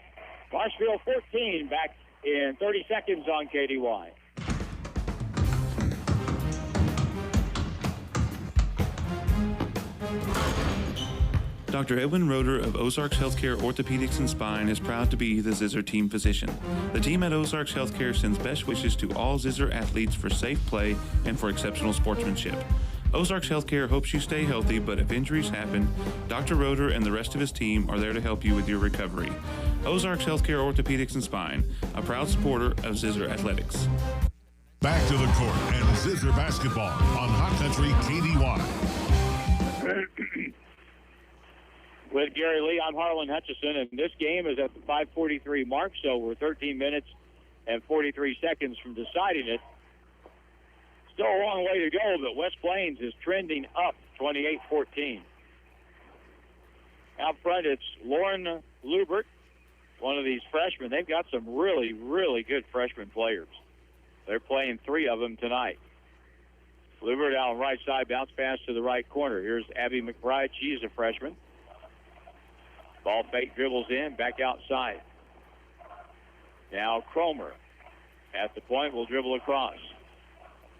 Marshfield 14, back in 30 seconds on KDY. Dr. Edwin Roeder of Ozarks Healthcare Orthopedics and Spine is proud to be the Zizzer team physician. The team at Ozarks Healthcare sends best wishes to all Zizzer athletes for safe play and for exceptional sportsmanship. Ozarks Healthcare hopes you stay healthy, but if injuries happen, Dr. Roeder and the rest of his team are there to help you with your recovery. Ozarks Healthcare Orthopedics and Spine, a proud supporter of Zizzer Athletics. Back to the court and Zizzer basketball on Hot Country KDY. With Gary Lee, I'm Harlan Hutchison, and this game is at the 5:43 mark, so we're 13 minutes and 43 seconds from deciding it. Still a long way to go, but West Plains is trending up 28-14. Out front, it's Lauren Lubert, one of these freshmen. They've got some really, really good freshman players. They're playing 3 of them tonight. Lubert out on the right side, bounce pass to the right corner. Here's Abby McBride. She's a freshman. Ball fake, dribbles in, back outside. Now Cromer at the point will dribble across.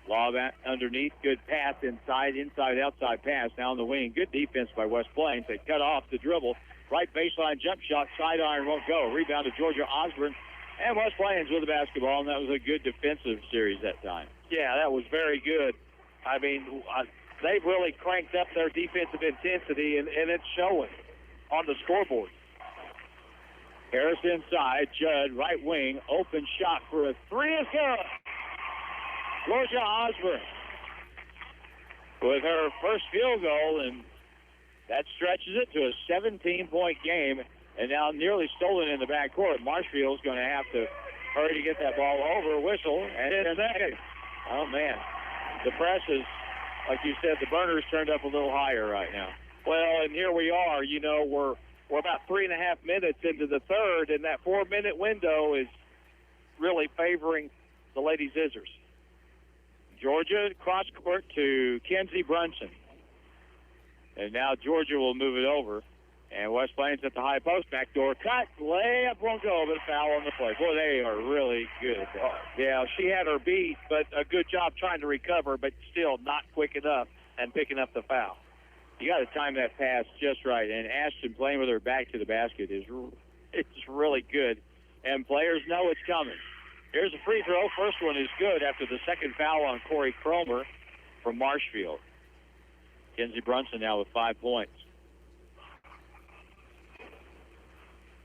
Lob underneath, good pass inside, outside pass. Now on the wing, good defense by West Plains. They cut off the dribble. Right baseline jump shot, side iron won't go. Rebound to Georgia Osborne. And West Plains with the basketball, and that was a good defensive series that time. Yeah, that was very good. I mean, they've really cranked up their defensive intensity, and it's showing on the scoreboard. Harris inside, Judd, right wing, open shot for a 3 is good. Georgia Osborne with her first field goal, and that stretches it to a 17-point game, and now nearly stolen in the backcourt. Marshfield's going to have to hurry to get that ball over. Whistle, and it's second. Oh, man. The press is, like you said, the burner's turned up a little higher right now. Well, and here we are. You know, we're about 3.5 minutes into the third, and that 4-minute window is really favoring the Lady Zizzers. Georgia cross court to Kenzie Brunson. And now Georgia will move it over. And West Plains at the high post, backdoor cut, layup won't go, but a foul on the play. Boy, they are really good at that. Yeah, she had her beat, but a good job trying to recover, but still not quick enough and picking up the foul. You got to time that pass just right. And Ashton playing with her back to the basket it's really good. And players know it's coming. Here's a free throw. First one is good after the second foul on Corey Cromer from Marshfield. Kenzie Brunson now with 5 points.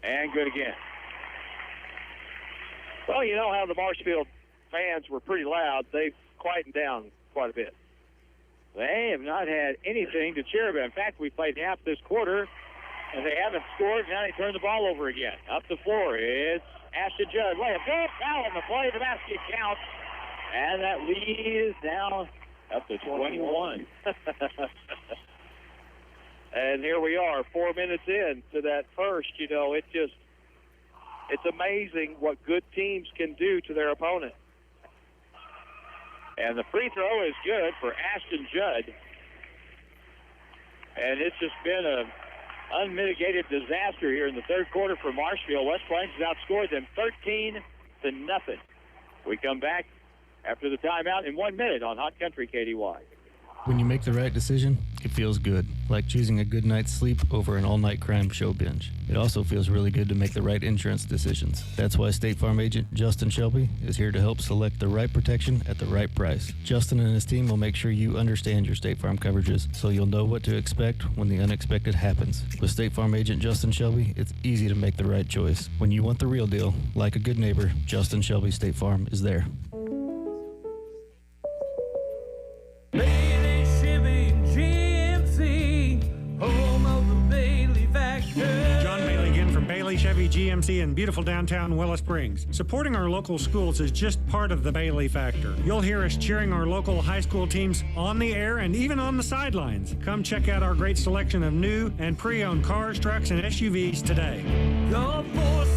And good again. Well, you know how the Marshfield fans were pretty loud. They've quietened down quite a bit. They have not had anything to cheer about. In fact, we played half this quarter, and they haven't scored. Now they turn the ball over again. Up the floor, it's Ashton Judd. Layup, good foul on the play. The basket counts. And that lead is now up to 21. And here we are, 4 minutes in to that first. You know, it's amazing what good teams can do to their opponent. And the free throw is good for Ashton Judd. And it's just been an unmitigated disaster here in the third quarter for Marshfield. West Plains has outscored them 13-0. We come back after the timeout in 1 minute on Hot Country KDY. When you make the right decision, it feels good, like choosing a good night's sleep over an all-night crime show binge. It also feels really good to make the right insurance decisions. That's why State Farm agent Justin Shelby is here to help select the right protection at the right price. Justin and his team will make sure you understand your State Farm coverages so you'll know what to expect when the unexpected happens. With State Farm agent Justin Shelby, it's easy to make the right choice. When you want the real deal, like a good neighbor, Justin Shelby State Farm is there. Chevy GMC in beautiful downtown Willow Springs. Supporting our local schools is just part of the Bailey factor. You'll hear us cheering our local high school teams on the air and even on the sidelines. Come check out our great selection of new and pre-owned cars, trucks, and SUVs today. Go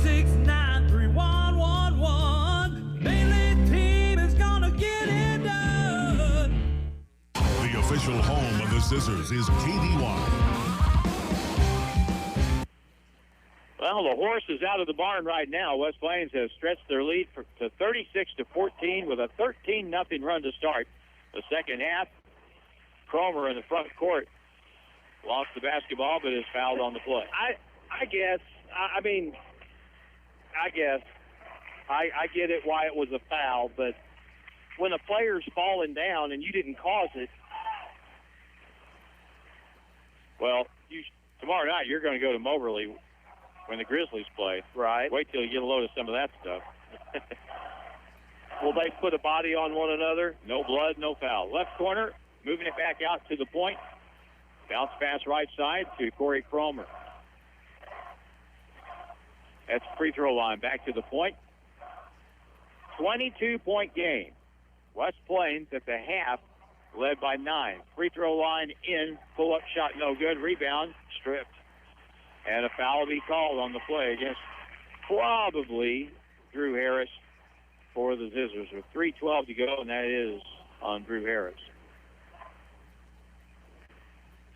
4693111. Bailey team is gonna get it done. The official home of the Zizzers is KDY. Well, the horse is out of the barn right now. West Plains has stretched their lead to 36-14 with a 13-0 run to start the second half. Cromer in the front court lost the basketball, but is fouled on the play. I guess I get it why it was a foul, but when a player's falling down and you didn't cause it, well, tomorrow night you're going to go to Moberly when the Grizzlies play. Right. Wait till you get a load of some of that stuff. Will they put a body on one another? No blood, no foul. Left corner, moving it back out to the point. Bounce pass right side to Corey Cromer. That's free throw line back to the point. 22-point game. West Plains at the half led by 9. Free throw line in, pull-up shot no good, rebound stripped. And a foul will be called on the play against probably Drew Harris for the Zizzers with 3:12 to go, and that is on Drew Harris.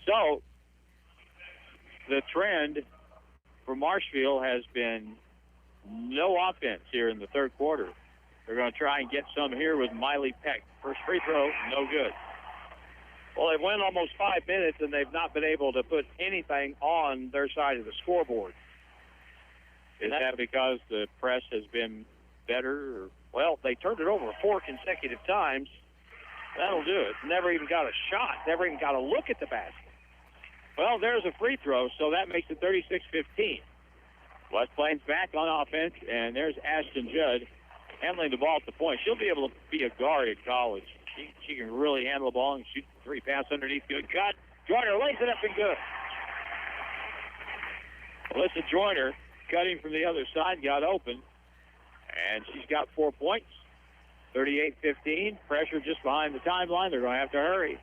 So the trend for Marshfield has been no offense here in the third quarter. They're going to try and get some here with Miley Peck. First free throw, no good. Well, they've went almost 5 minutes, and they've not been able to put anything on their side of the scoreboard. Is that because the press has been better? Well, they turned it over 4 consecutive times. That'll do it. Never even got a shot. Never even got a look at the basket. Well, there's a free throw, so that makes it 36-15. West Plains back on offense, and there's Ashton Judd handling the ball at the point. She'll be able to be a guard at college. She can really handle the ball and shoot 3 pass underneath. Good cut. Joyner lays it up and good. Alyssa Joyner cutting from the other side, got open, and she's got 4 points. 38-15. Pressure just behind the timeline. They're going to have to hurry.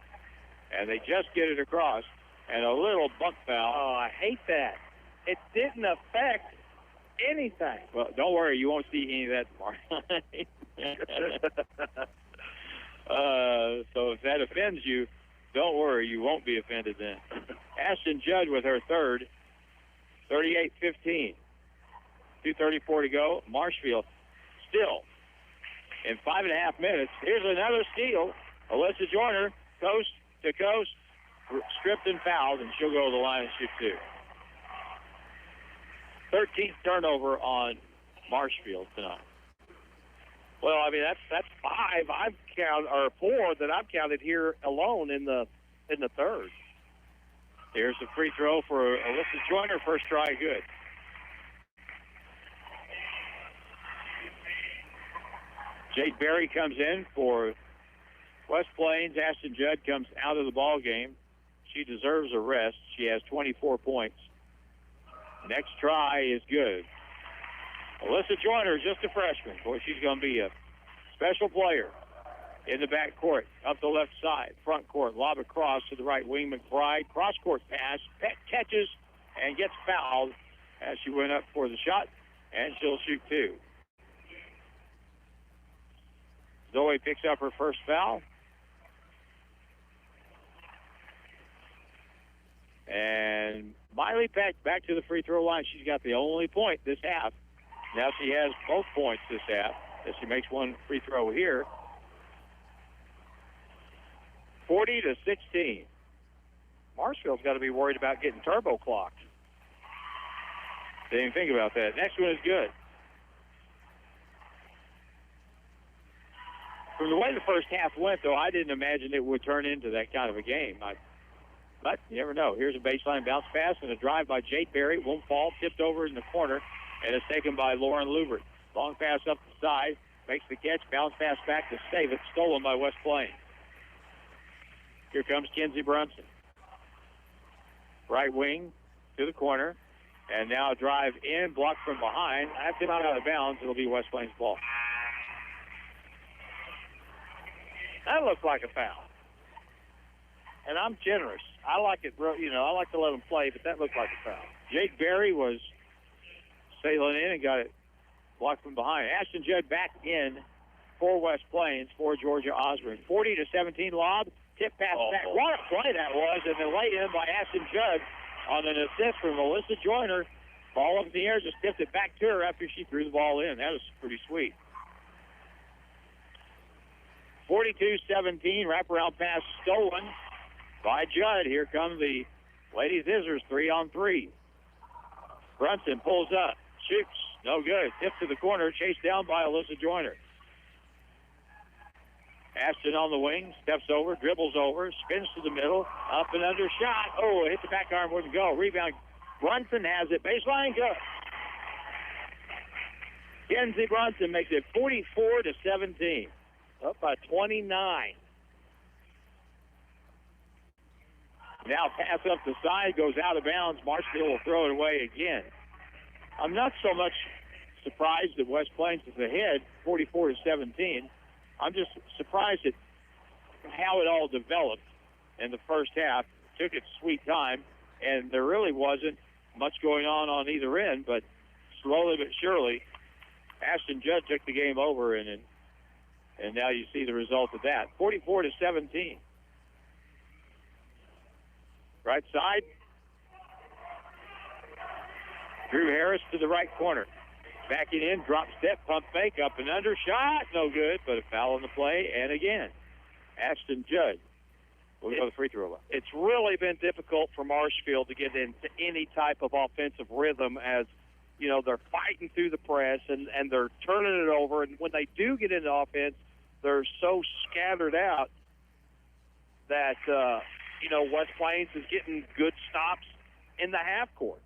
And they just get it across. And a little bunk foul. Oh, I hate that. It didn't affect anything. Well, don't worry. You won't see any of that tomorrow. So if that offends you, don't worry. You won't be offended then. Ashton Judd with her third. 38-15. 2:34 to go. Marshfield still in 5.5 minutes. Here's another steal. Alyssa Joyner, coast to coast, stripped and fouled, and she'll go to the line and shoot two. 13th turnover on Marshfield tonight. Well, I mean that's five I've counted, or four that I've counted here alone in the third. Here's a free throw for Alyssa Joyner. First try, good. Jade Berry comes in for West Plains. Ashton Judd comes out of the ball game. She deserves a rest. She has 24 points. Next try is good. Alyssa Joyner is just a freshman. Boy, she's going to be a special player. In the back court, up the left side, front court, lob across to the right wing. McBride, cross-court pass, catches, and gets fouled as she went up for the shot, and she'll shoot two. Zoe picks up her first foul. And Miley back to the free throw line. She's got the only point this half. Now she has both points this half as she makes one free throw here. 40-16. Marshfield's got to be worried about getting turbo clocked. Didn't even think about that. Next one is good. From the way the first half went, though, I didn't imagine it would turn into that kind of a game. But you never know. Here's a baseline bounce pass and a drive by Jade Berry. Won't fall. Tipped over in the corner, and it's taken by Lauren Lubert. Long pass up the side. Makes the catch. Bounce pass back to save it. Stolen by West Plains. Here comes Kenzie Brunson. Right wing to the corner. And now a drive in, blocked from behind. After not out of bounds, it'll be West Plains ball. That looks like a foul. And I'm generous. I like it, I like to let them play, but that looked like a foul. Jake Berry was sailing in and got it blocked from behind. Ashton Judd back in for West Plains for Georgia Osborne. 40-17 lob. Tip pass back. What a play that was, and then laid in by Ashton Judd on an assist from Alyssa Joyner. Ball up in the air, just tipped it back to her after she threw the ball in. That was pretty sweet. 42-17, wraparound pass stolen by Judd. Here come the Lady Zizzers, 3-on-3. Brunson pulls up, shoots, no good. Tip to the corner, chased down by Alyssa Joyner. Ashton on the wing, steps over, dribbles over, spins to the middle, up and under, shot. Oh, it hit the back arm, wouldn't go. Rebound, Brunson has it, baseline, go. Kenzie Brunson makes it 44-17, up by 29. Now pass up the side, goes out of bounds. Marshfield will throw it away again. I'm not so much surprised that West Plains is ahead, 44-17. I'm just surprised at how it all developed in the first half. It took its sweet time, and there really wasn't much going on either end, but slowly but surely, Ashton Judd took the game over, and now you see the result of that. 44-17. Right side. Drew Harris to the right corner. Backing in, drop step, pump fake, up and under, shot, no good, but a foul on the play, and again, Ashton Judd will go to the free throw line. It's really been difficult for Marshfield to get into any type of offensive rhythm as, they're fighting through the press and they're turning it over, and when they do get into offense, they're so scattered out that, West Plains is getting good stops in the half court.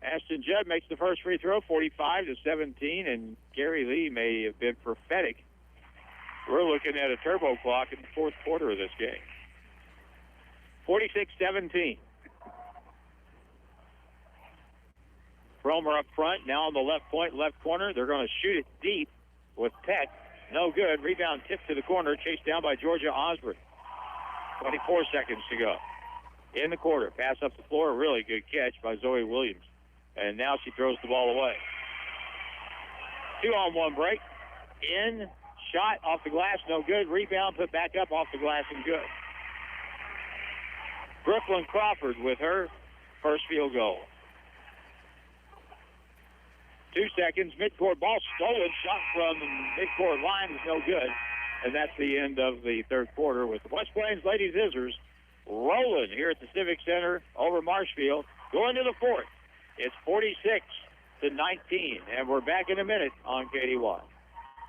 Ashton Judd makes the first free throw, 45-17, and Gary Lee may have been prophetic. We're looking at a turbo clock in the fourth quarter of this game. 46-17. Cromer up front, now on the left point, left corner. They're going to shoot it deep with Peck. No good. Rebound tipped to the corner, chased down by Georgia Osborne. 24 seconds to go. In the quarter, pass up the floor, a really good catch by Zoe Williams. And now she throws the ball away. 2-on-1 break. In, shot off the glass, no good. Rebound, put back up off the glass and good. Brooklyn Crawford with her first field goal. 2 seconds, midcourt ball stolen, shot from midcourt line is no good. And that's the end of the third quarter with the West Plains Lady Zizzers rolling here at the Civic Center over Marshfield. Going to the fourth. It's 46-19, and we're back in a minute on KDY.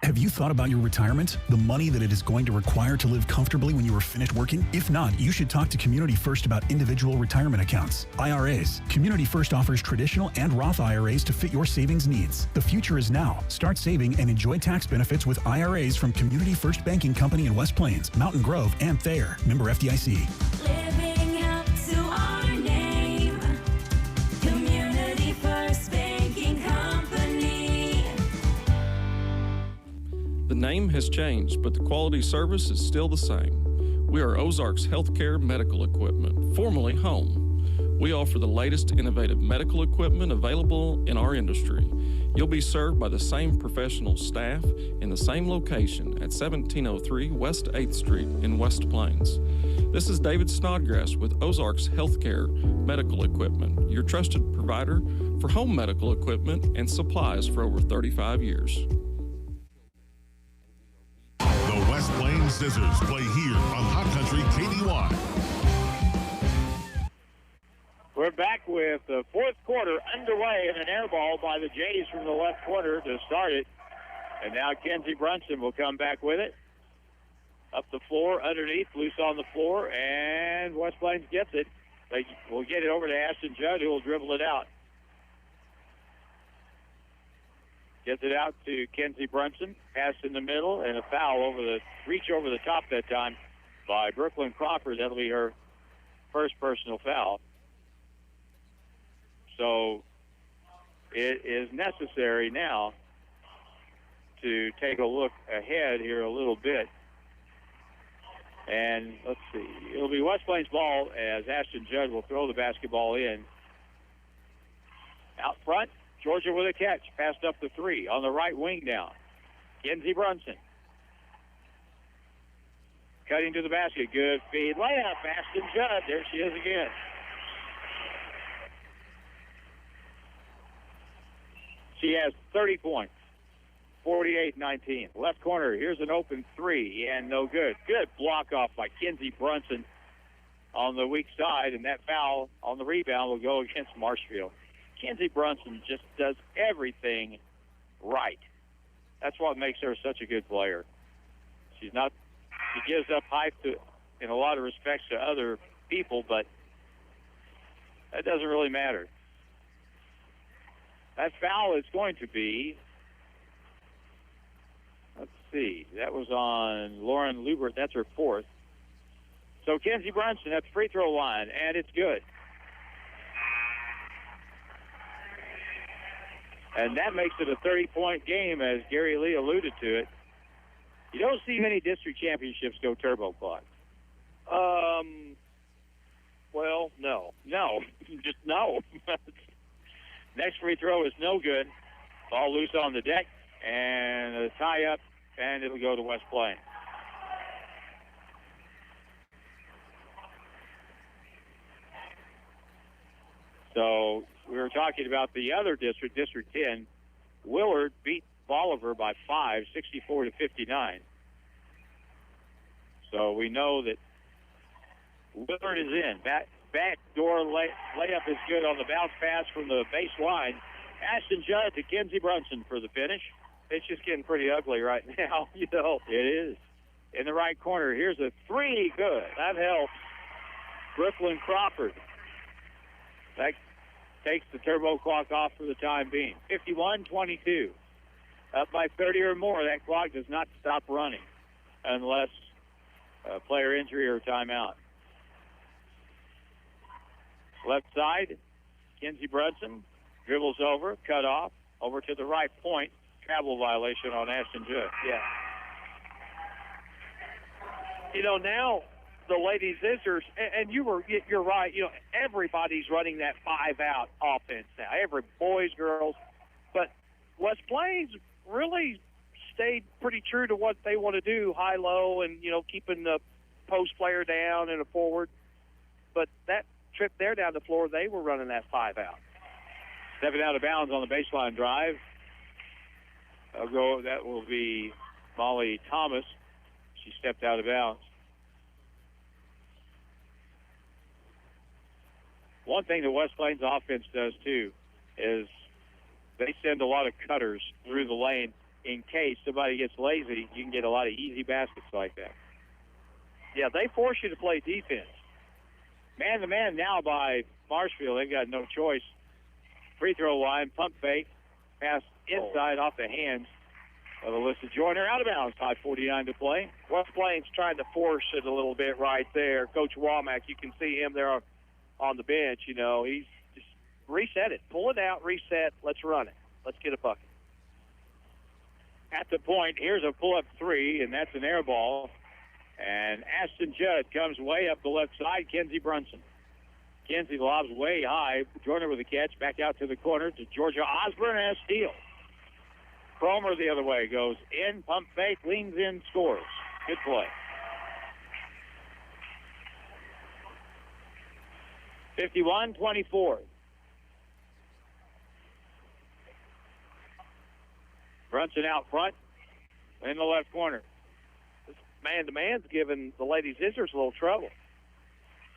Have you thought about your retirement? The money that it is going to require to live comfortably when you are finished working? If not, you should talk to Community First about individual retirement accounts, IRAs. Community First offers traditional and Roth IRAs to fit your savings needs. The future is now. Start saving and enjoy tax benefits with IRAs from Community First Banking Company in West Plains, Mountain Grove, and Thayer. Member FDIC. Living up to our name. Community First Banking Company. The name has changed, but the quality service is still the same. We are Ozarks Healthcare Medical Equipment, formerly Home. We offer the latest innovative medical equipment available in our industry. You'll be served by the same professional staff in the same location at 1703 West 8th Street in West Plains. This is David Snodgrass with Ozarks Healthcare Medical Equipment, your trusted provider for home medical equipment and supplies for over 35 years. The West Plains Zizzers play here on Hot Country KDY. We're back with the fourth quarter underway and an air ball by the Jays from the left corner to start it. And now Kenzie Brunson will come back with it. Up the floor, underneath, loose on the floor, and West Plains gets it. They will get it over to Ashton Judd, who will dribble it out. Gets it out to Kenzie Brunson. Pass in the middle and a foul over the reach over the top that time by Brooklyn Crawford. That'll be her first personal foul. So it is necessary now to take a look ahead here a little bit. And let's see. It'll be West Plains ball as Ashton Judd will throw the basketball in. Out front, Georgia with a catch. Passed up the three on the right wing now. Kenzie Brunson. Cutting to the basket. Good feed. Layup. Ashton Judd. There she is again. She has 30 points. 48-19. Left corner. Here's an open three, and no good. Good block off by Kenzie Brunson on the weak side, and that foul on the rebound will go against Marshfield. Kenzie Brunson just does everything right. That's what makes her such a good player. She gives up height in a lot of respects to other people, but that doesn't really matter. That foul is going to be, let's see, that was on Lauren Lubert. That's her fourth. So Kenzie Brunson at the free throw line, and it's good. And that makes it a 30-point game, as Gary Lee alluded to it. You don't see many district championships go turbo clock. Well, no. No, just no. Next free throw is no good. Ball loose on the deck, and a tie-up, and it'll go to West Plains. So we were talking about the other district, District 10. Willard beat Bolivar by 5, 64-59. So we know that Willard is in. Back door layup is good on the bounce pass from the baseline. Ashton Judd to Kenzie Brunson for the finish. It's just getting pretty ugly right now, you know. It is. In the right corner, here's a three. Good. That helps. Brooklyn Crawford. That takes the turbo clock off for the time being. 51-22. Up by 30 or more, that clock does not stop running unless a player injury or timeout. Left side, Kenzie Brunson dribbles over, cut off, over to the right point. Travel violation on Ashton Judd. Yeah. You know, now the ladies Zizzers, and you're right, you know, everybody's running that 5-out offense now. Every boys, girls. But West Plains really stayed pretty true to what they want to do, high-low, and, you know, keeping the post player down and a forward. But that trip there down the floor, they were running that 5 out. Stepping out of bounds on the baseline drive. That will be Molly Thomas. She stepped out of bounds. One thing the West Plains offense does, too, is they send a lot of cutters through the lane in case somebody gets lazy. You can get a lot of easy baskets like that. Yeah, they force you to play defense. Man-to-man now by Marshfield. They've got no choice. Free throw line, pump fake, pass inside off the hands of Alyssa Joyner. Out of bounds, 5:49 to play. West Plains trying to force it a little bit right there. Coach Womack, you can see him there on the bench. You know, he's just reset it. Pull it out, reset, let's run it. Let's get a bucket. At the point, here's a pull-up three, and that's an air ball. And Ashton Judd comes way up the left side. Kenzie Brunson. Kenzie lobs way high. Joyner with a catch. Back out to the corner to Georgia Osborne and a steal. Cromer the other way. Goes in, pump fake, leans in, scores. Good play. 51-24. Brunson out front in the left corner. Man-to-man's giving the ladies Zizzers a little trouble.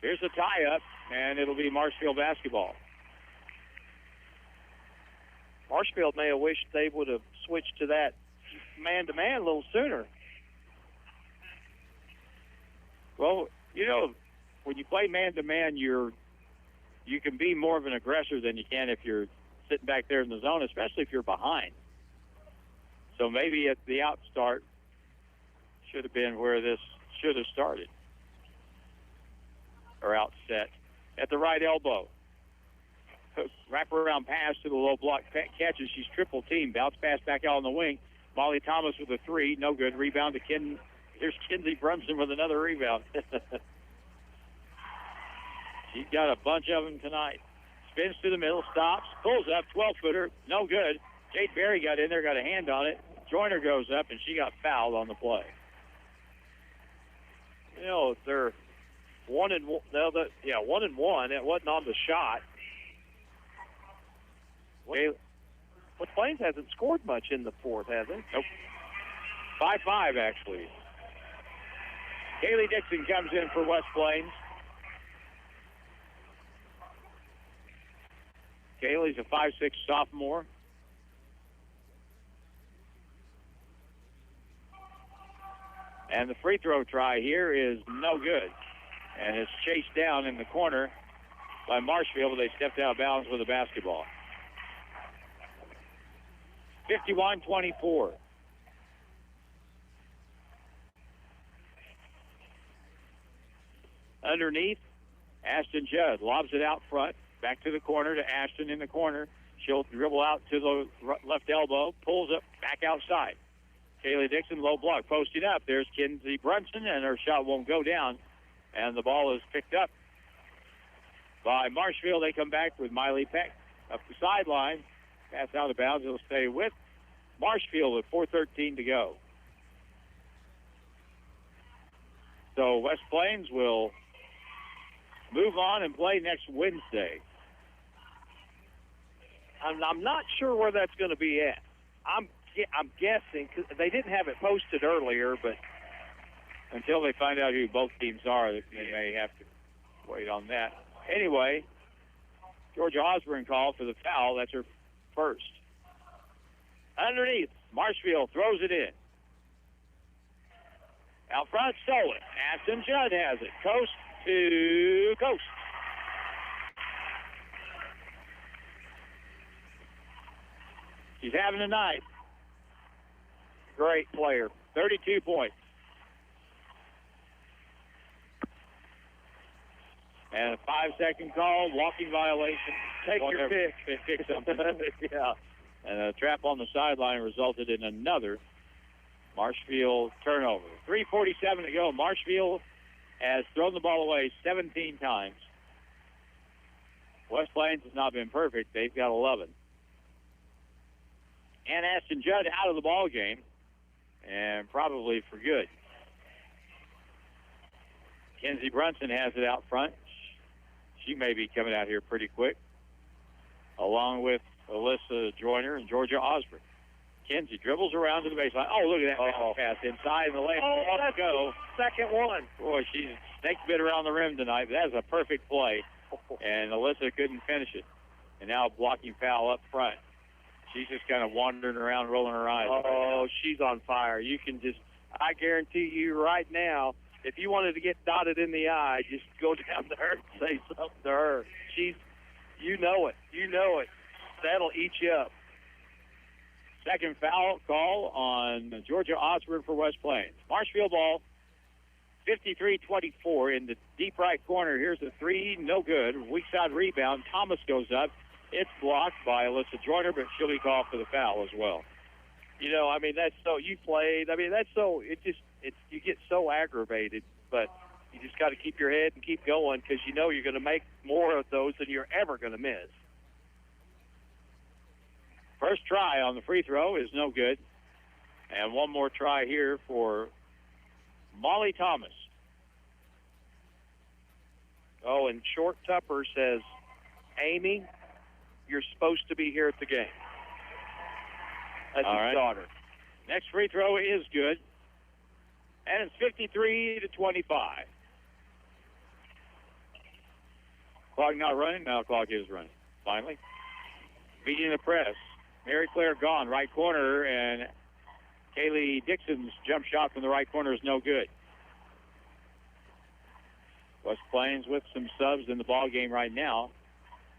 Here's a tie-up, and it'll be Marshfield basketball. Marshfield may have wished they would have switched to that man-to-man a little sooner. Well, you know, when you play man-to-man, you can be more of an aggressor than you can if you're sitting back there in the zone, especially if you're behind. So maybe at the outstart should have been where this should have started. Or outset. At the right elbow. Wraparound pass to the low block catches. She's triple team. Bounce pass back out on the wing. Molly Thomas with a three. No good. Rebound to Here's Kenzie Brunson with another rebound. She's got a bunch of them tonight. Spins to the middle. Stops. Pulls up. 12-footer. No good. Jade Berry got in there. Got a hand on it. Joyner goes up, and she got fouled on the play. You know, they're 1-1. 1-1. It wasn't on the shot. West Plains hasn't scored much in the fourth, has it? Nope. 5-5, actually. Kaylee Dixon comes in for West Plains. Kaylee's a 5'6" sophomore. And the free throw try here is no good. And it's chased down in the corner by Marshfield, but they stepped out of bounds with the basketball. 51-24. Underneath, Ashton Judd lobs it out front. Back to the corner to Ashton in the corner. She'll dribble out to the left elbow, pulls up, back outside. Kaylee Dixon, low block, posting up. There's Kenzie Brunson, and her shot won't go down. And the ball is picked up by Marshfield. They come back with Miley Peck up the sideline. Pass out of bounds. It'll stay with Marshfield with 4:13 to go. So West Plains will move on and play next Wednesday. I'm not sure where that's going to be at. I'm guessing, cause they didn't have it posted earlier, but until they find out who both teams are, they may have to wait on that. Anyway, Georgia Osborne called for the foul. That's her first. Underneath, Marshfield throws it in. Out front, stolen. Ashton Judd has it. Coast to coast. She's having a night. Great player. 32 points. And a 5-second call, walking violation. Take your pick. Pick something. Yeah. And a trap on the sideline resulted in another Marshfield turnover. 3:47 to go. Marshfield has thrown the ball away 17 times. West Plains has not been perfect. They've got 11. And Ashton Judd out of the ball game, and probably for good. Kenzie Brunson has it out front. She may be coming out here pretty quick, along with Alyssa Joyner and Georgia Osborne. Kenzie dribbles around to the baseline. Oh, look at that pass inside in the lane. Oh, Let's go. Second one. Boy, she's snake bit around the rim tonight, but that was a perfect play. And Alyssa couldn't finish it. And now a blocking foul up front. She's just kind of wandering around, rolling her eyes. Oh, she's on fire. You can just, I guarantee you right now, if you wanted to get dotted in the eye, just go down to her and say something to her. She's, you know it. That'll eat you up. Second foul call on Georgia Osborne for West Plains. Marshfield ball, 53-24 in the deep right corner. Here's a three, no good. Weak side rebound. Thomas goes up. It's blocked by Alyssa Joyner, but she'll be called for the foul as well. You know, I mean, that's so, you played. I mean, that's so, you get so aggravated, but you just got to keep your head and keep going because you know you're going to make more of those than you're ever going to miss. First try on the free throw is no good. And one more try here for Molly Thomas. Oh, and Short Tupper says, Amy, you're supposed to be here at the game. That's All his right. daughter. Next free throw is good. And it's 53-25. Clock not running. Now clock is running. Finally. Beating the press. Mary Claire gone. Right corner. And Kaylee Dixon's jump shot from the right corner is no good. West Plains with some subs in the ball game right now.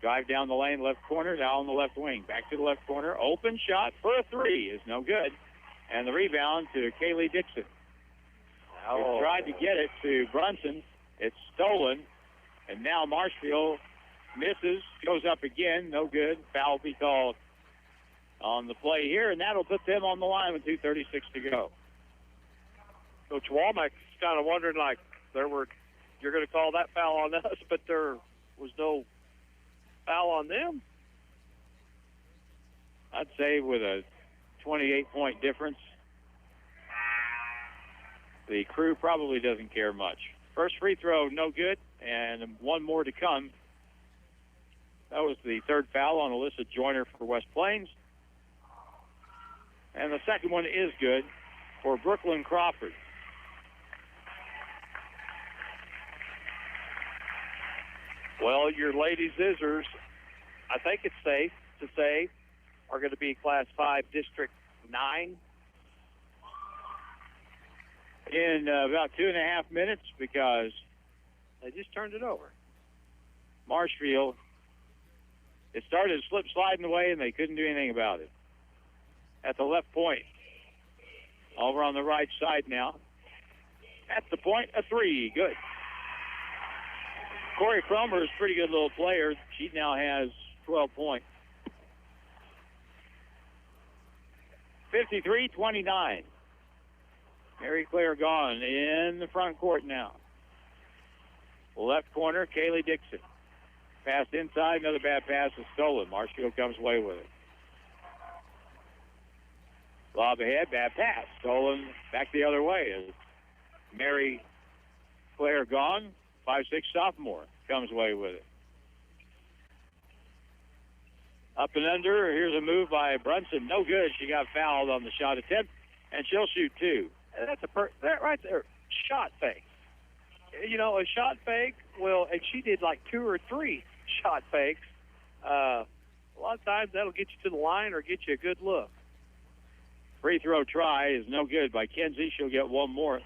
Drive down the lane, left corner, now on the left wing. Back to the left corner. Open shot for a three is no good. And the rebound to Kaylee Dixon. Oh. They tried to get it to Brunson. It's stolen. And now Marshfield misses, goes up again, no good. Foul will be called on the play here, and that'll put them on the line with 2:36 to go. Coach Womack's kind of wondering, like, you're going to call that foul on us, but there was no foul on them? I'd say with a 28-point difference, the crew probably doesn't care much. First free throw, no good, and one more to come. That was the third foul on Alyssa Joyner for West Plains. And the second one is good for Brooklyn Crawford. Well, your Lady Zizzers, I think it's safe to say, are going to be Class 5 District 9. In about 2.5 minutes, because they just turned it over. Marshfield, it started slip sliding away, and they couldn't do anything about it. At the left point, over on the right side now. At the point, a three, good. Corey Cromer is a pretty good little player. She now has 12 points. 53-29. Mary Claire gone in the front court now. Left corner, Kaylee Dixon. Pass inside, another bad pass is stolen. Marshfield comes away with it. Lob ahead, bad pass. Stolen back the other way. Mary Claire gone, 5'6" sophomore, comes away with it. Up and under, here's a move by Brunson. No good. She got fouled on the shot attempt, and she'll shoot two. And that's that right there, shot fake. You know, a shot fake, well, and she did like 2 or 3 shot fakes. A lot of times that'll get you to the line or get you a good look. Free throw try is no good by Kenzie. She'll get one more.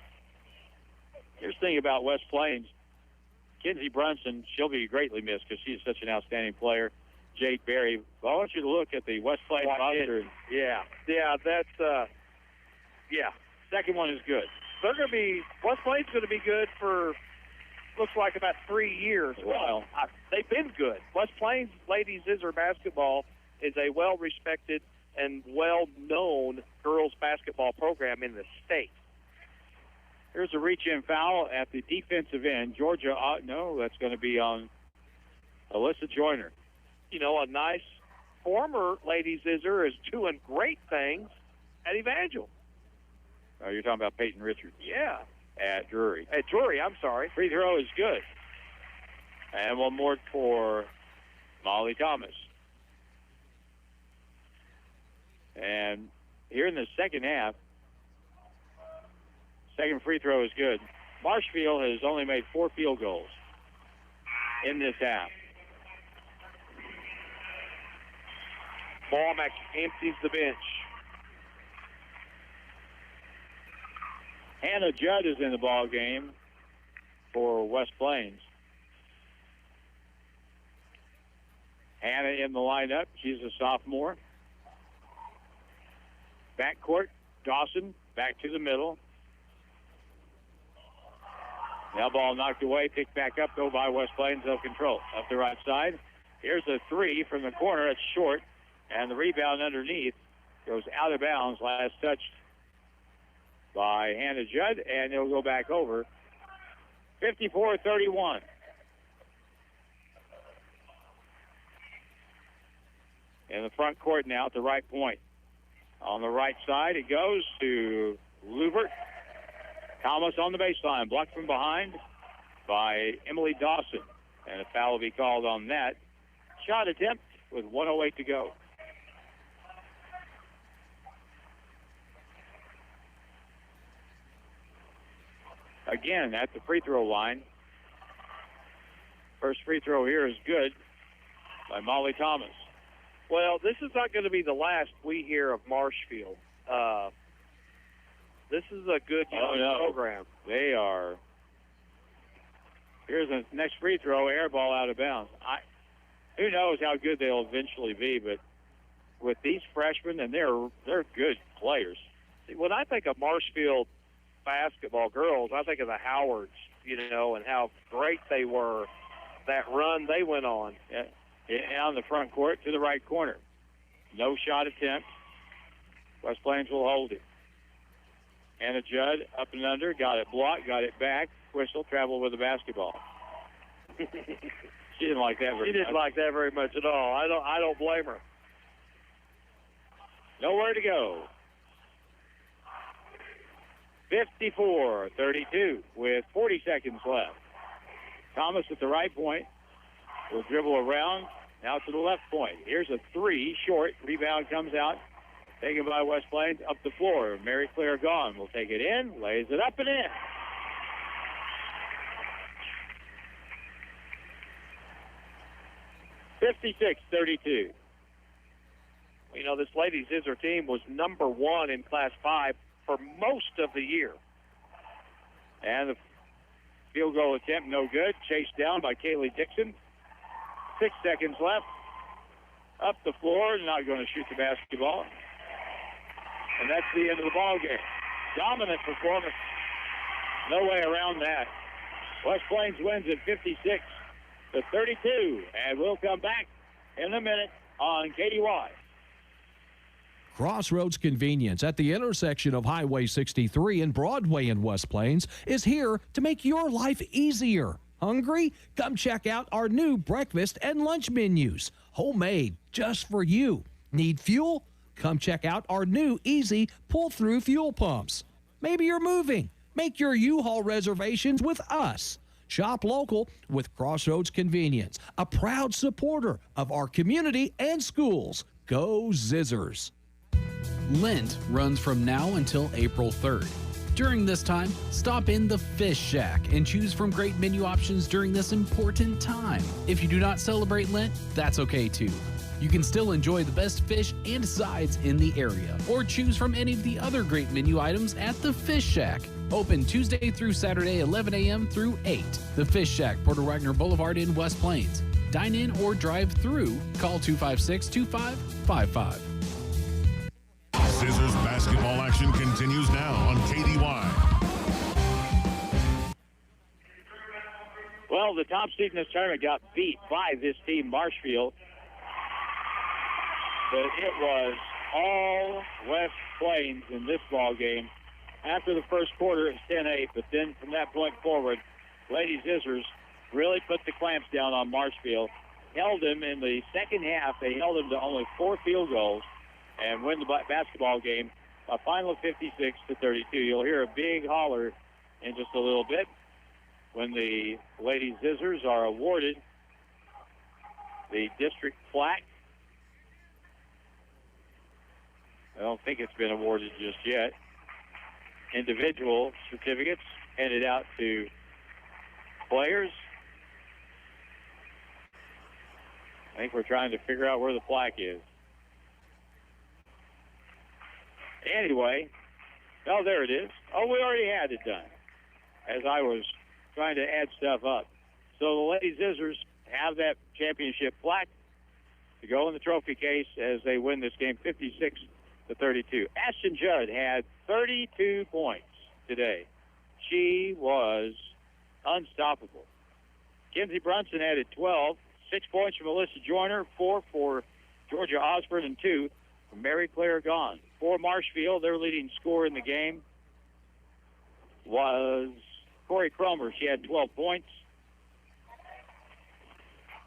Here's the thing about West Plains. Kenzie Brunson, she'll be greatly missed because she's such an outstanding player. Jade Berry. Well, I want you to look at the West Plains roster. Yeah, that's, yeah. Second one is good. They're going to be, West Plains going to be good for, looks like about 3 years. Wow. They've been good. West Plains Ladies Zizzer basketball is a well-respected and well-known girls basketball program in the state. Here's a reach-in foul at the defensive end. Georgia, no, that's going to be on Alyssa Joyner. You know, a nice former Lady Zizzer is doing great things at Evangel. Oh, you're talking about Peyton Richards. Yeah. At Drury. At Drury, I'm sorry. Free throw is good. And one more for Molly Thomas. And here in the second half, second free throw is good. Marshfield has only made 4 field goals in this half. Ballmack empties the bench. Hannah Judd is in the ball game for West Plains. Hannah in the lineup. She's a sophomore. Backcourt, Dawson back to the middle. Now ball knocked away, picked back up though by West Plains. They'll control up the right side. Here's a 3 from the corner. It's short, and the rebound underneath goes out of bounds. Last touch by Hannah Judd, and it'll go back over. 54-31. In the front court now at the right point. On the right side, it goes to Lubert. Thomas on the baseline, blocked from behind by Emily Dawson. And a foul will be called on that shot attempt with 1:08 to go. Again, at the free throw line. First free throw here is good by Molly Thomas. Well, this is not going to be the last we hear of Marshfield. This is a good program. They are. Here's the next free throw, air ball out of bounds. Who knows how good they'll eventually be, but with these freshmen, and they're good players. See, when I think of Marshfield basketball girls, I think of the Howards, and how great they were, that run they went on. Yeah. On the front court to the right corner. No shot attempt. West Plains will hold it. Hannah Judd up and under, got it blocked, got it back. Whistle, traveled with the basketball. She didn't like that very much. She didn't like that very much at all. I don't blame her. Nowhere to go. 54-32 with 40 seconds left. Thomas at the right point. Will dribble around, now to the left point. Here's a 3, short. Rebound comes out. Taken by West Plains, up the floor. Mary Claire Gahn will take it in, lays it up and in. (56-32). This Lady Zizzer team was number 1 in Class 5 for most of the year. And the field goal attempt, no good. Chased down by Kaylee Dixon. 6 seconds left. Up the floor, not going to shoot the basketball. And that's the end of the ball game. Dominant performance. No way around that. West Plains wins at 56-32. And we'll come back in a minute on KDY. Crossroads Convenience at the intersection of Highway 63 and Broadway in West Plains is here to make your life easier. Hungry? Come check out our new breakfast and lunch menus. Homemade just for you. Need fuel? Come check out our new easy pull-through fuel pumps. Maybe you're moving. Make your U-Haul reservations with us. Shop local with Crossroads Convenience, a proud supporter of our community and schools. Go Zizzers. Lent runs from now until April 3rd. During this time, stop in the Fish Shack and choose from great menu options during this important time. If you do not celebrate Lent, that's okay too. You can still enjoy the best fish and sides in the area, or choose from any of the other great menu items at the Fish Shack. Open Tuesday through Saturday, 11 a.m. through 8. The Fish Shack, Porter Wagner Boulevard in West Plains. Dine in or drive through. Call 256-2555. Zizzers basketball action continues now on KDY. Well, the top seed in this tournament got beat by this team, Marshfield. But it was all West Plains in this ball game. After the first quarter, it's 10-8, but then from that point forward, Lady Zizzers really put the clamps down on Marshfield. Held them in the second half. They held them to only 4 field goals and win the basketball game, a final of 56-32. You'll hear a big holler in just a little bit. when the Lady Zizzers are awarded the district plaque. I don't think it's been awarded just yet. Individual certificates handed out to players. I think we're trying to figure out where the plaque is. Anyway, oh, there it is. Oh, we already had it done as I was trying to add stuff up. So the Lady Zizzers have that championship plaque to go in the trophy case as they win this game 56-32. Ashton Judd had 32 points today. She was unstoppable. Kinsey Brunson added 12, 6 points from Melissa Joyner, 4 for Georgia Osborne, and 2 from Mary Claire Gahn. For Marshfield, their leading scorer in the game was Corey Cromer. She had 12 points.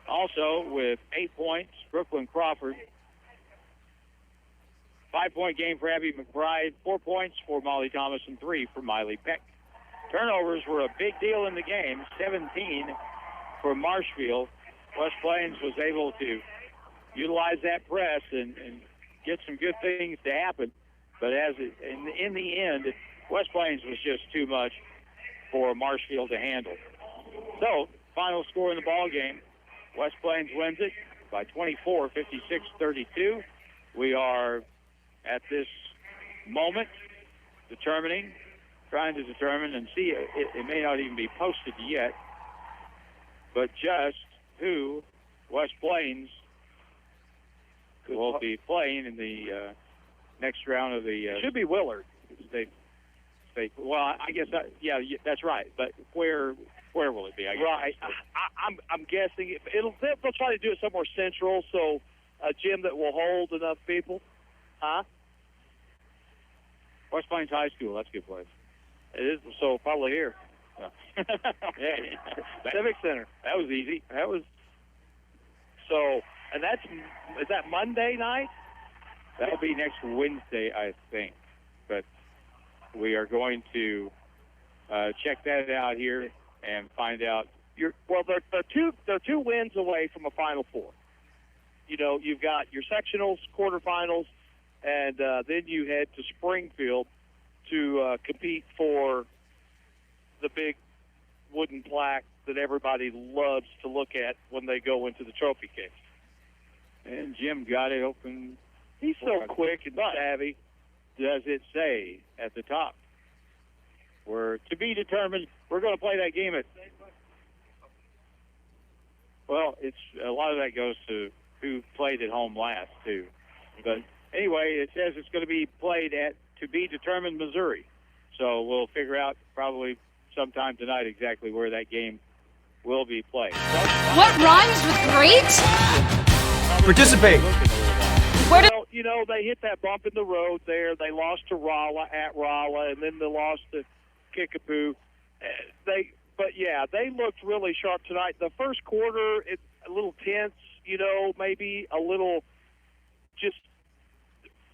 Also, with 8 points, Brooklyn Crawford. 5-point game for Abby McBride, 4 points for Molly Thomas, and 3 for Miley Peck. Turnovers were a big deal in the game, 17 for Marshfield. West Plains was able to utilize that press and get some good things to happen. But in the end, West Plains was just too much for Marshfield to handle. So, final score in the ball game, West Plains wins it by 24, 56-32. We are at this moment trying to determine and see, it may not even be posted yet, but just who West Plains will be playing in the next round of the should be Willard. State. Well, I guess yeah, that's right. But where will it be? I guess. Right. I'm guessing they'll try to do it somewhere central, so a gym that will hold enough people. Huh? West Plains High School. That's a good place. It is. So probably here. Yeah. Civic Center. That was easy. That was. So, and is that Monday night? That'll be next Wednesday, I think. But we are going to check that out here and find out. They're two wins away from a Final Four. You know, you've got your sectionals, quarterfinals, and then you head to Springfield to compete for the big wooden plaque that everybody loves to look at when they go into the trophy case. And Jim got it open. He's so quick and savvy. Does it say at the top? We're to be determined. We're going to play that game at. Well, it's a lot of that goes to who played at home last too. But anyway, it says it's going to be played at to be determined Missouri. So we'll figure out probably sometime tonight exactly where that game will be played. What rhymes with great? Participate. Well, you know, they hit that bump in the road there. They lost to Rolla at Rolla, and then they lost to Kickapoo. They looked really sharp tonight. The first quarter, it's a little tense, you know, maybe a little just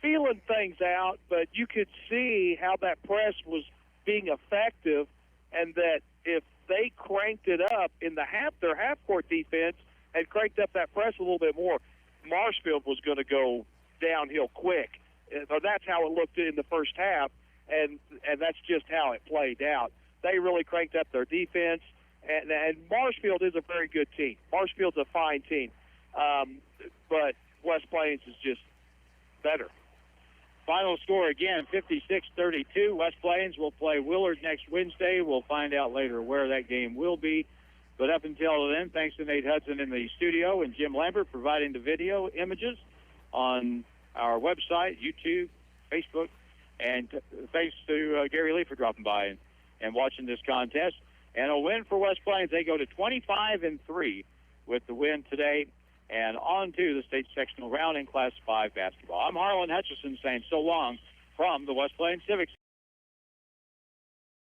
feeling things out, but you could see how that press was being effective, and that if they cranked it up in their half-court defense and cranked up that press a little bit more, Marshfield was going to go downhill quick. That's how it looked in the first half, and that's just how it played out. They really cranked up their defense, and Marshfield is a very good team. Marshfield's a fine team, but West Plains is just better. Final score again, 56-32. West Plains will play Willard next Wednesday. We'll find out later where that game will be. But up until then, thanks to Nate Hudson in the studio and Jim Lambert providing the video images on our website, YouTube, Facebook, and thanks to Gary Lee for dropping by and watching this contest. And a win for West Plains. They go to 25-3 with the win today and on to the state sectional round in Class 5 basketball. I'm Harlan Hutchison saying so long from the West Plains Civic